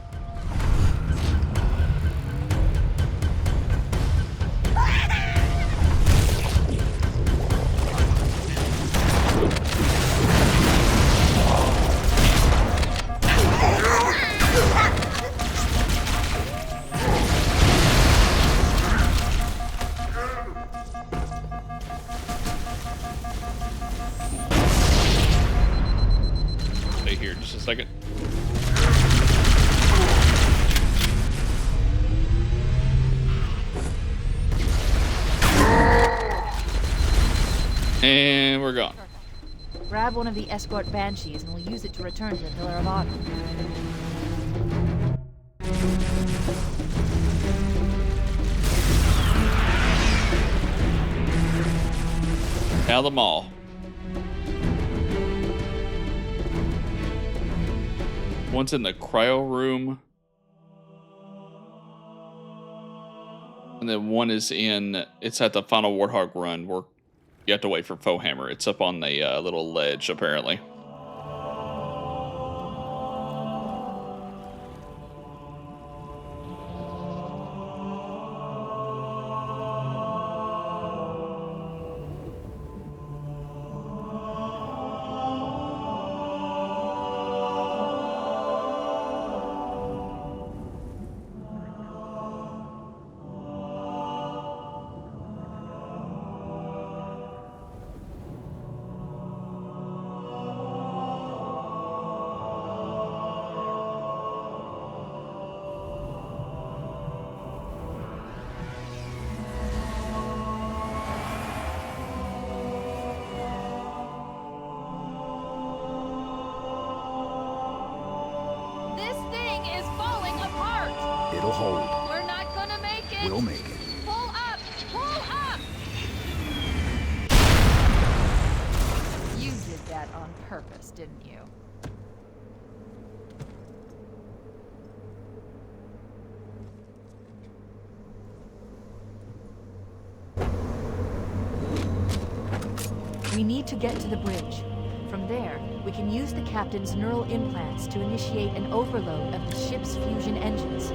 Stay here just a second. And we're gone. Grab one of the escort banshees and we'll use it to return to the Pillar of Autumn. Now the mall. One's in the cryo room. And then one is it's at the final Warthog run where you have to wait for Foehammer. It's up on the little ledge, apparently. It'll hold. We're not gonna make it. We'll make it. Pull up! Pull up! You did that on purpose, didn't you? We need to get to the bridge. From there, we can use the captain's neural implants to initiate an overload of the ship's fusion engines.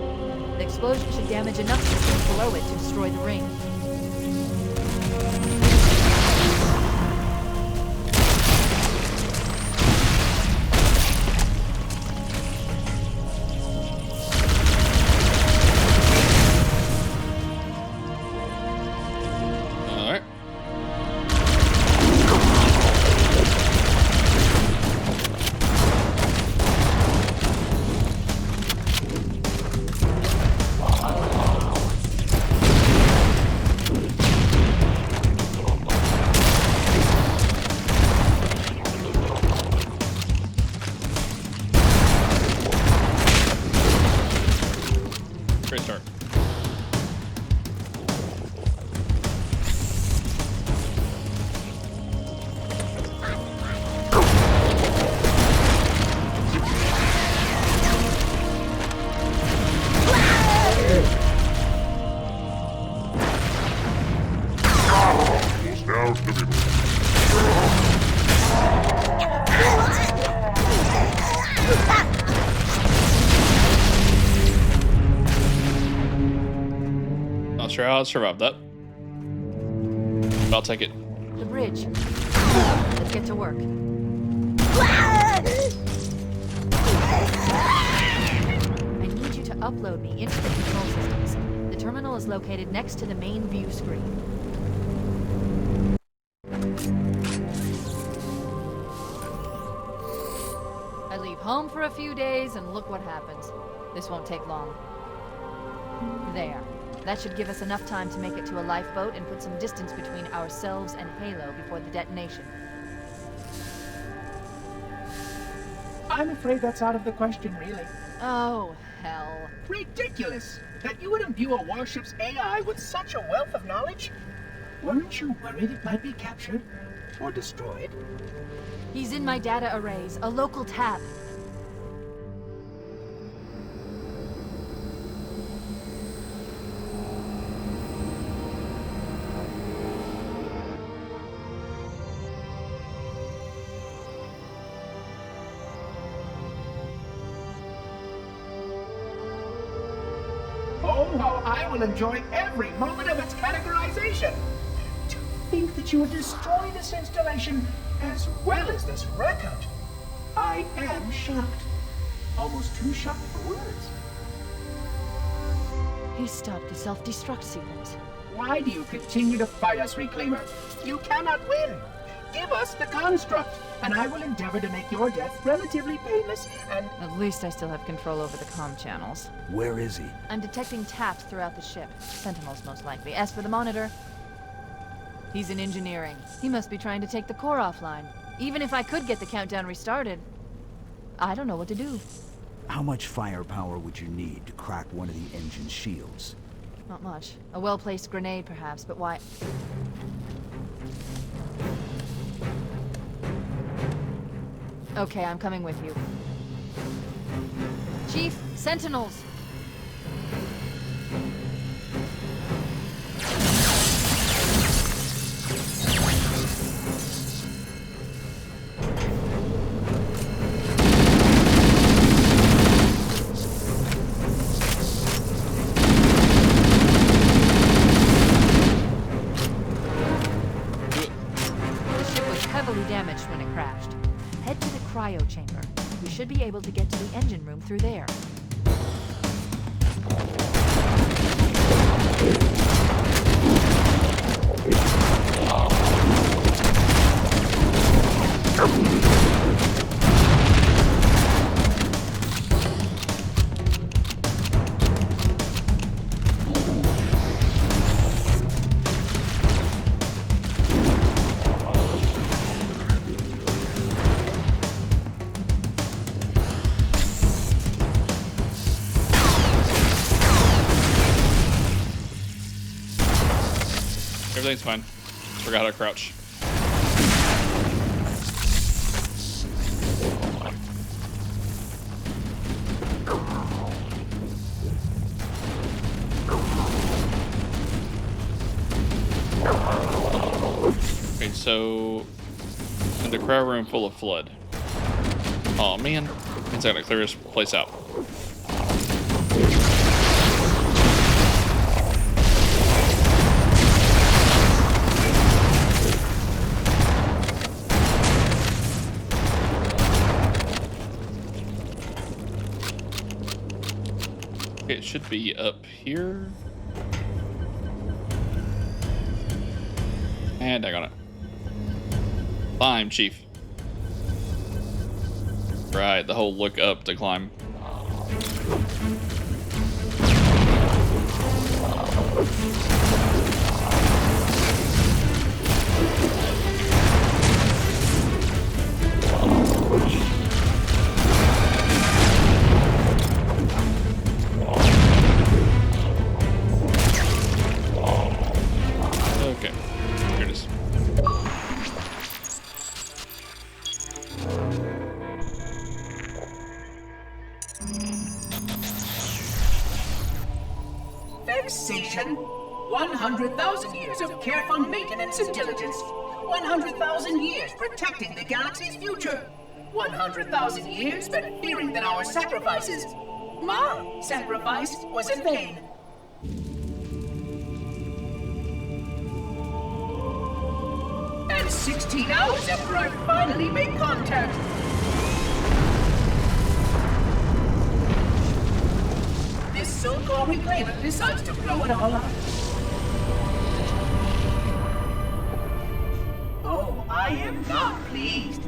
The explosion should damage enough systems below it to destroy the ring. Great start. Now to be Not sure how I survived that. But I'll take it. The bridge. Let's get to work. I need you to upload me into the control systems. The terminal is located next to the main view screen. I leave home for a few days and look what happens. This won't take long. There. That should give us enough time to make it to a lifeboat and put some distance between ourselves and Halo before the detonation. I'm afraid that's out of the question, really. Oh, hell. Ridiculous! That you would imbue a warship's AI with such a wealth of knowledge? Weren't you worried it might be captured? Or destroyed? He's in my data arrays, a local tab. Oh, how I will enjoy every moment of its categorization! To think that you would destroy this installation as well as this record! I am shocked. Almost too shocked for words. He stopped the self-destruct sequence. Why do you continue to fight us, Reclaimer? You cannot win! Give us the construct, and I will endeavor to make your death relatively painless and... At least I still have control over the comm channels. Where is he? I'm detecting taps throughout the ship. Sentinels, most likely. As for the monitor, he's in engineering. He must be trying to take the core offline. Even if I could get the countdown restarted, I don't know what to do. How much firepower would you need to crack one of the engine's shields? Not much. A well-placed grenade, perhaps, but why? Okay, I'm coming with you. Chief, sentinels! Damaged when it crashed. Head to the cryo chamber. We should be able to get to the engine room through there. Everything's fine. Forgot how to crouch. Okay, so in the cryo room full of flood. Oh man, it's gonna clear this place out. It should be up here. And I got it. Climb, Chief. Right, the whole look up to climb. Okay, here it is. Vexation. 100,000 years of careful maintenance and diligence. 100,000 years protecting the galaxy's future. 100,000 years spent fearing that our sacrifices, my sacrifice, was in vain. And 16 hours after I finally made contact. This so-called reclaimer decides to blow it all up. Oh, I am not pleased.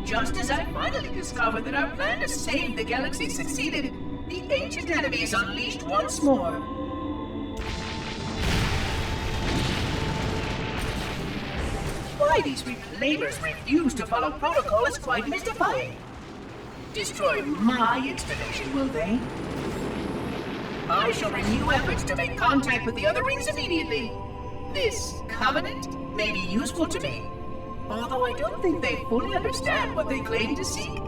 Just as I finally discovered that our plan to save the galaxy succeeded, the ancient enemy is unleashed once more. Why these reclaimers refuse to follow protocol is quite mystifying. Destroy my installation, will they? I shall renew efforts to make contact with the other rings immediately. This covenant may be useful to me, although I don't think they fully understand what they claim to seek.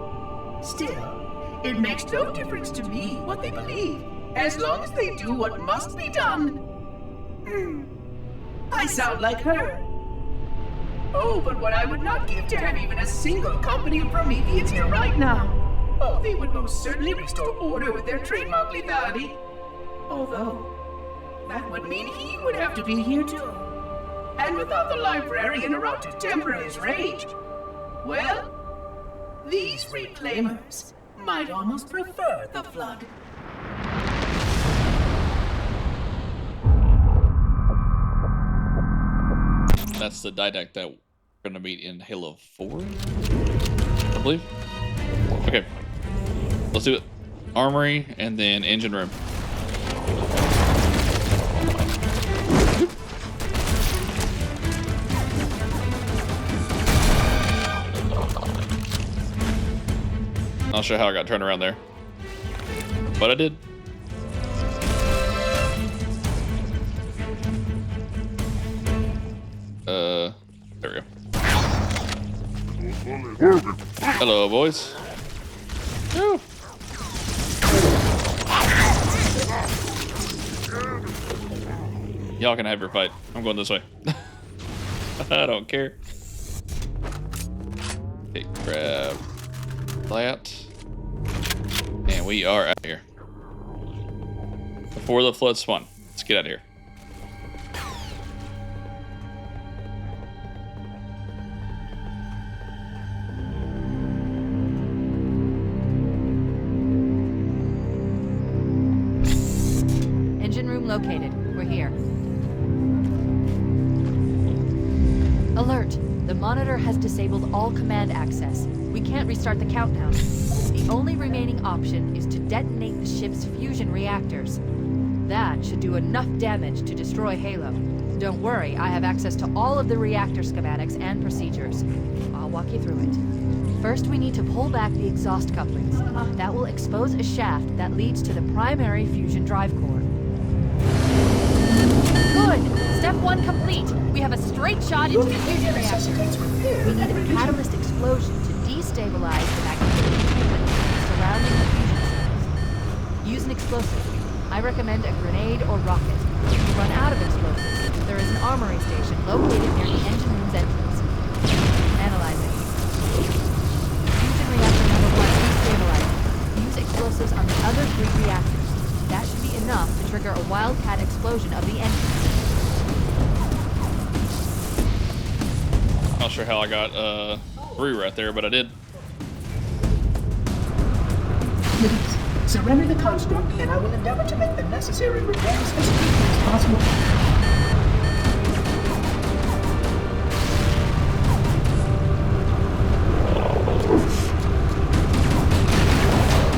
Still, it makes no difference to me what they believe, as long as they do what must be done. I sound like her. Oh, but what I would not give to have even a single company of Prometheans here right now. Oh, they would most certainly restore order with their trademark lethality. Although, that would mean he would have to be here too. And without the librarian around to temper his rage, well, these reclaimers might almost prefer the Flood. That's the Didact that we're going to meet in Halo 4, I believe. Okay, let's do it. Armory and then engine room. Not sure how I got turned around there, but I did. There we go. Hello, boys. Woo. Y'all can have your fight. I'm going this way. I don't care. Okay, grab that. And we are out of here. Before the flood spawn. Let's get out of here. Engine room located. We're here. Alert! The monitor has disabled all command access. We can't restart the countdown. The only remaining option is to detonate the ship's fusion reactors. That should do enough damage to destroy Halo. Don't worry, I have access to all of the reactor schematics and procedures. I'll walk you through it. First, we need to pull back the exhaust couplings. That will expose a shaft that leads to the primary fusion drive core. Good! Step 1 complete. We have a straight shot into the fusion reactor. We need a catalyst explosion to destabilize the magnetic field surrounding the fusion cells. Use an explosive. I recommend a grenade or rocket. If you run out of explosives, there is an armory station located near the engine room's entrance. Analyzing. Fusion reactor number 1 destabilized. Use explosives on the other 3 reactors. That should be enough to trigger a wildcat explosion of the engine. Not sure how I got through right there, but I did. Please, surrender the construct, and I will endeavor to make the necessary repairs as quickly as possible.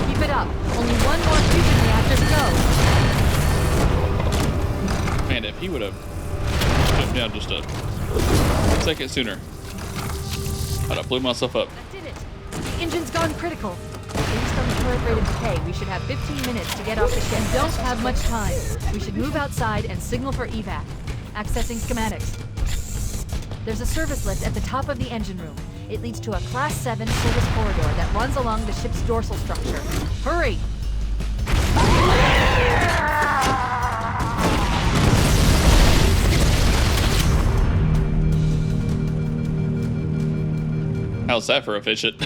Keep it up. Only one more fusion reactor to go. Man, if he would have jumped down just a second sooner, I'd have blew myself up. That did it. The engine's gone critical. Based on the turret rate of decay, we should have 15 minutes to get off the ship. We don't have much time. We should move outside and signal for evac. Accessing schematics. There's a service lift at the top of the engine room. It leads to a Class 7 service corridor that runs along the ship's dorsal structure. Hurry! How's that for efficient?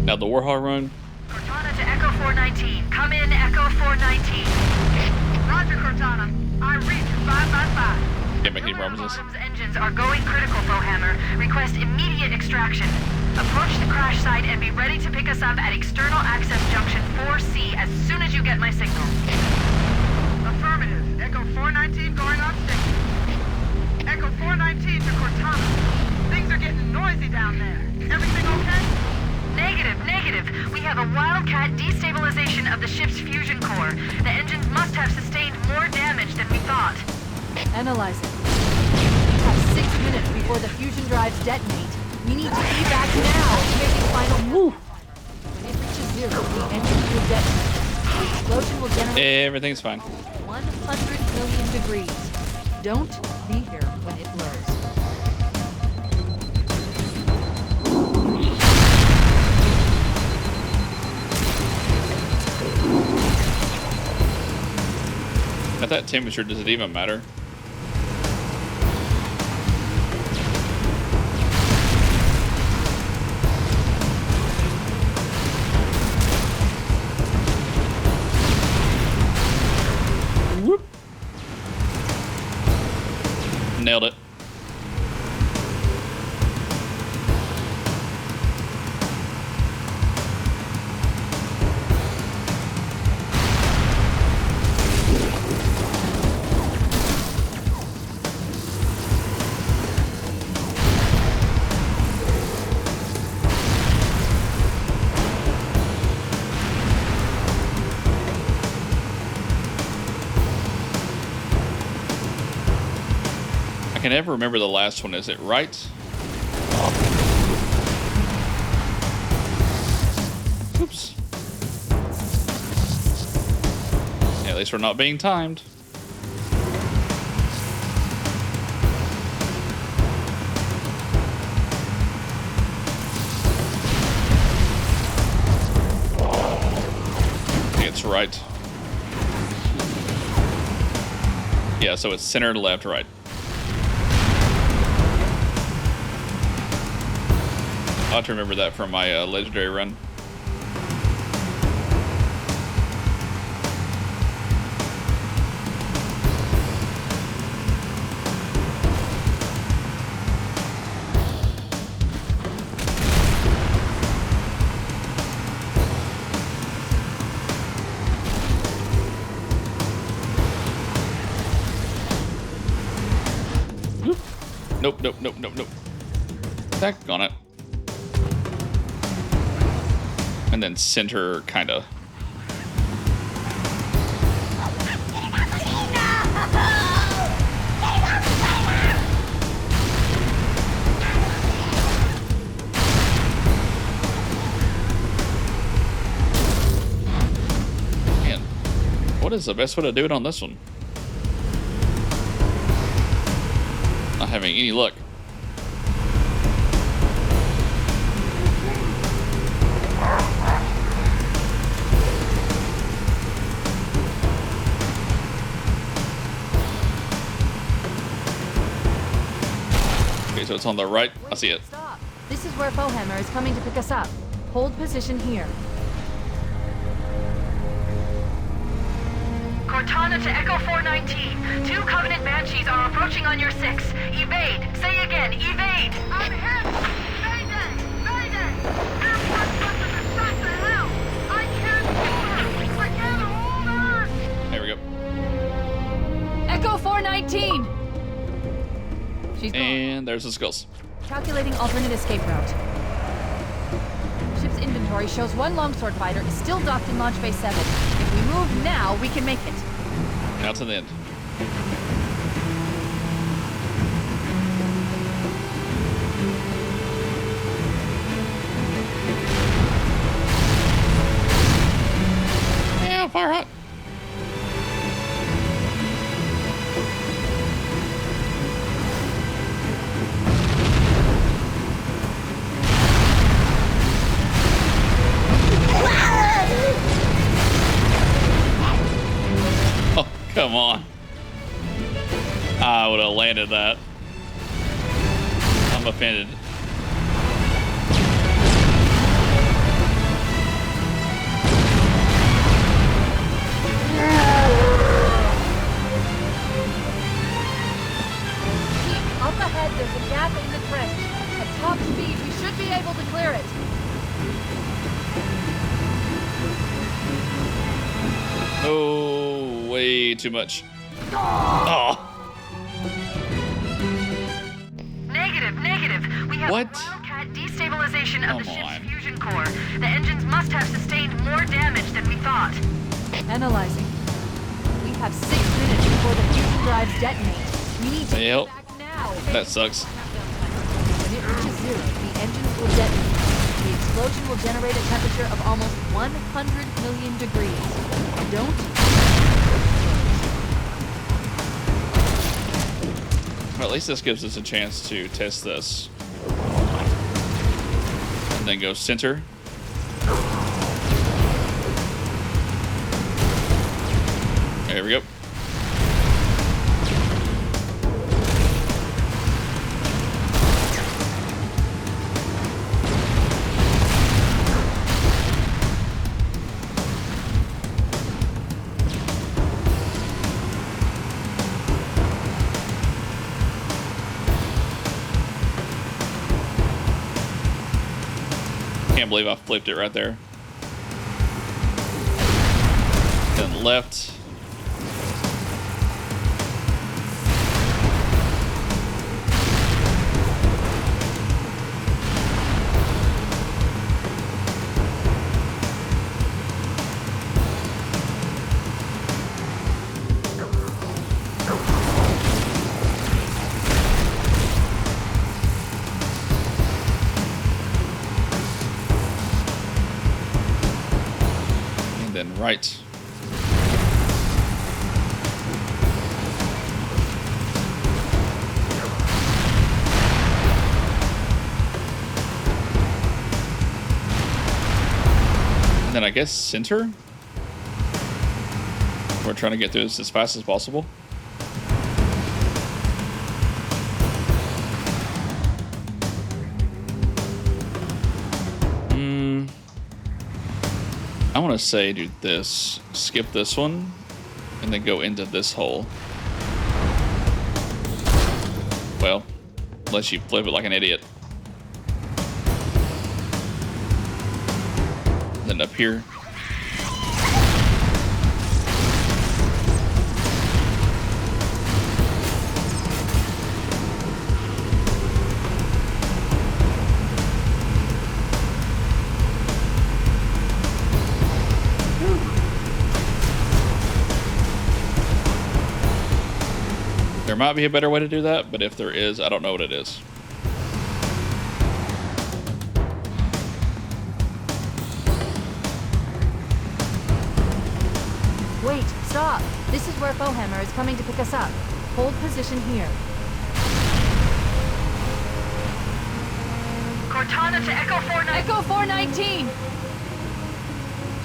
Now the Warhol run. Cortana to Echo 419. Come in, Echo 419. Roger, Cortana. I read 555. Can't make any promises. Bottom's engines are going critical, Bowhammer. Request immediate extraction. Approach the crash site and be ready to pick us up at External Access Junction 4C as soon as you get my signal. Affirmative. Echo 419 going on station. Echo 419 to Cortana. Things are getting noisy down there. Everything okay? Negative. We have a wildcat destabilization of the ship's fusion core. The engines must have sustained more damage than we thought. Analyzing. We have 6 minutes before the fusion drives detonate. We need to be back now to make a final move. When it reaches 0, the engine will detonate. The explosion will generate Everything's fine. 100 million degrees. Don't be here when it blurs. At that temperature, does it even matter? Whoop. Nailed it. I can never remember the last one. Is it right? Oops. Yeah, at least we're not being timed. It's right. Yeah, so it's center, left, right. I'll have to remember that from my legendary run. Nope, nope, nope, nope, nope. Attack on it. And then center, kinda. Man, what is the best way to do it on this one? Not having any luck. Okay, so it's on the right. I see it. Stop. This is where Bowhammer is coming to pick us up. Hold position here. Cortana to Echo 419. 2 Covenant Banshees are approaching on your 6. Evade. Say again, evade. I'm hit. Mayday. Mayday. Airport weapon is shot to hell. I can't hold her. I can't hold her. There we go. Echo 419! She's gone. And there's the skulls. Calculating alternate escape route. Ship's inventory shows 1 longsword fighter is still docked in Launch Bay 7. If we move now, we can make it. Now to the end. Yeah, fire hot. Oh, come on. I would have landed that. I'm offended. Up ahead, there's a gap in the trench. At top speed, we should be able to clear it. Oh, way too much. Oh. Negative, negative. We have What? Wildcat destabilization of the Come ship's on. fusion core. The engines must have sustained more damage than we thought. Analyzing. We have 6 minutes before the fusion drives detonate. We need to Yep. get back now. That sucks. When it reaches 0, the engines will detonate. The explosion will generate a temperature of almost 100 million degrees. Don't. Well, at least this gives us a chance to test this. And then go center. There we go. Can't believe I flipped it right there. Then left. Right. And then I guess center. We're trying to get through this as fast as possible. I want to say do this, skip this one, and then go into this hole. Well, unless you flip it like an idiot. Then up here. There might be a better way to do that, but if there is, I don't know what it is. Wait, stop. This is where Bowhammer is coming to pick us up. Hold position here. Cortana to Echo 419. Echo 419!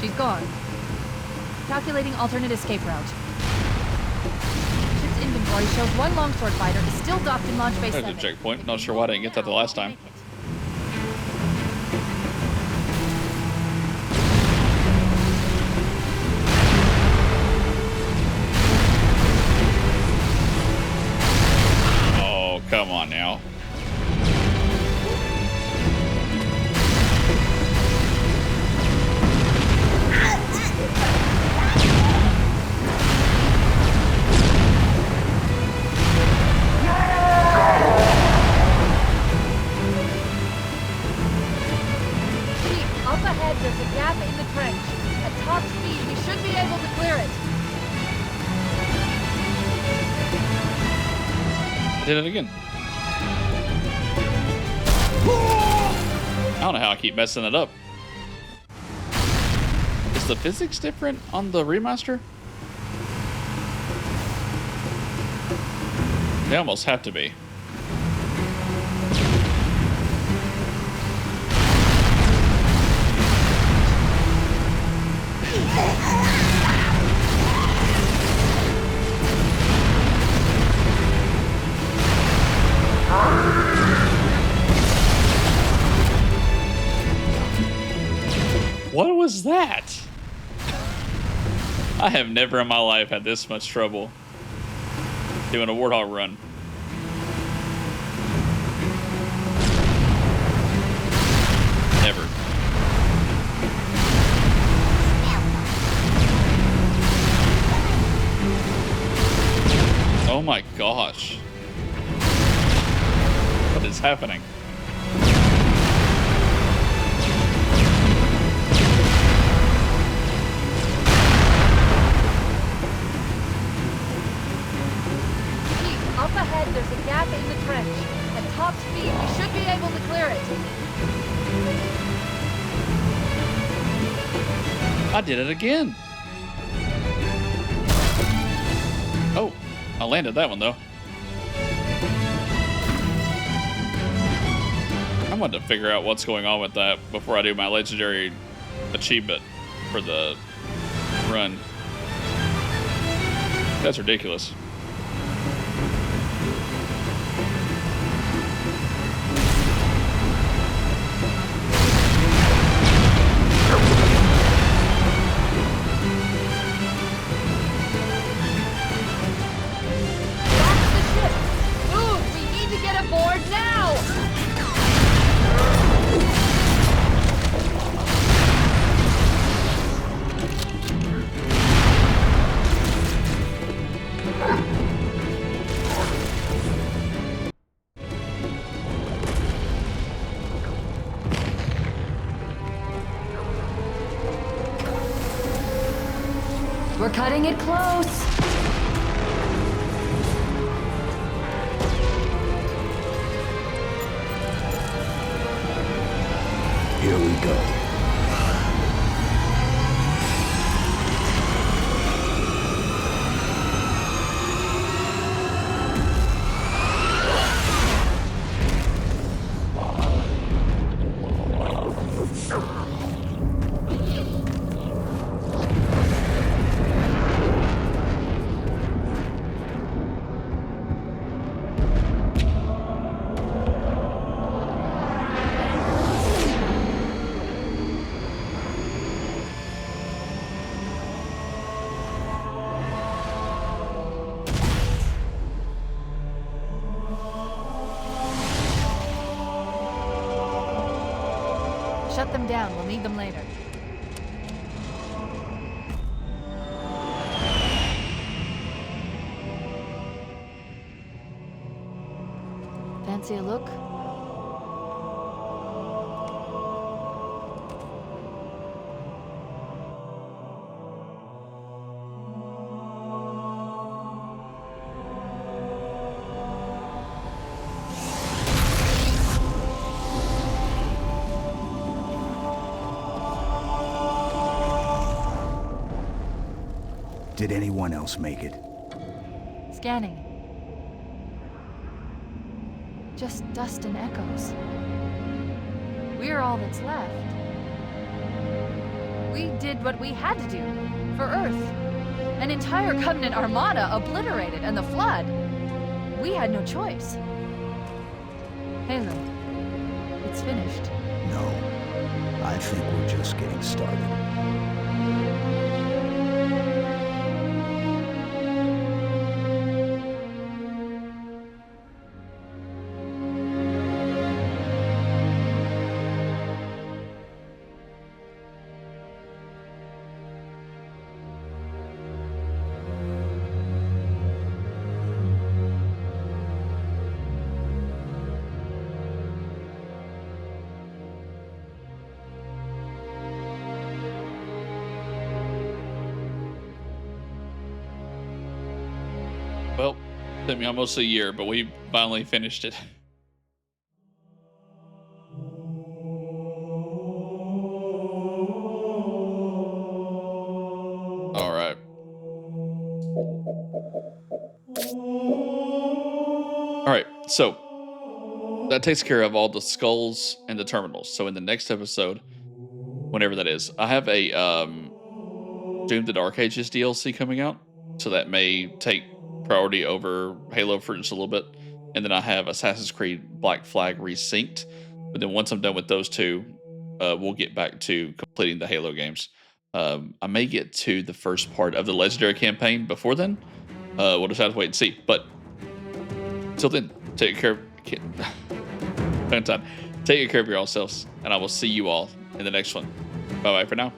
She's gone. Calculating alternate escape route. Ship's inventory shows one longsword fighter is still docked in Launch Base There's 7. a checkpoint. Not sure why I didn't get that the last time. Oh, come on now. Up ahead, there's a gap in the trench. At top speed, we should be able to clear it. I did it again. I don't know how I keep messing it up. Is the physics different on the remaster? They almost have to be. What was that? I have never in my life had this much trouble doing a Warthog run. Never. Oh my gosh. What is happening? Up ahead, there's a gap in the trench. At top speed, we should be able to clear it. I did it again. Oh, I landed that one though. I'm going to figure out what's going on with that before I do my legendary achievement for the run. That's ridiculous. That's the ship! Move! We need to get aboard now! We're cutting it close. Here we go. Shut them down. We'll need them later. Fancy a look? Did anyone else make it? Scanning. Just dust and echoes. We're all that's left. We did what we had to do for Earth. An entire Covenant armada obliterated, and the Flood. We had no choice. Halo, it's finished. No. I think we're just getting started. Well, took me almost a year, but we finally finished it. All right. All right, so that takes care of all the skulls and the terminals. So in the next episode, whenever that is, I have a Doom the Dark Ages DLC coming out, so that may take priority over Halo for just a little bit. And then I have Assassin's Creed Black Flag Resynced. But then once I'm done with those two, we'll get back to completing the Halo games. I may get to the first part of the Legendary campaign before then. We'll just have to wait and see. But until then, take care of take care of yourselves, and I will see you all in the next one. Bye bye for now.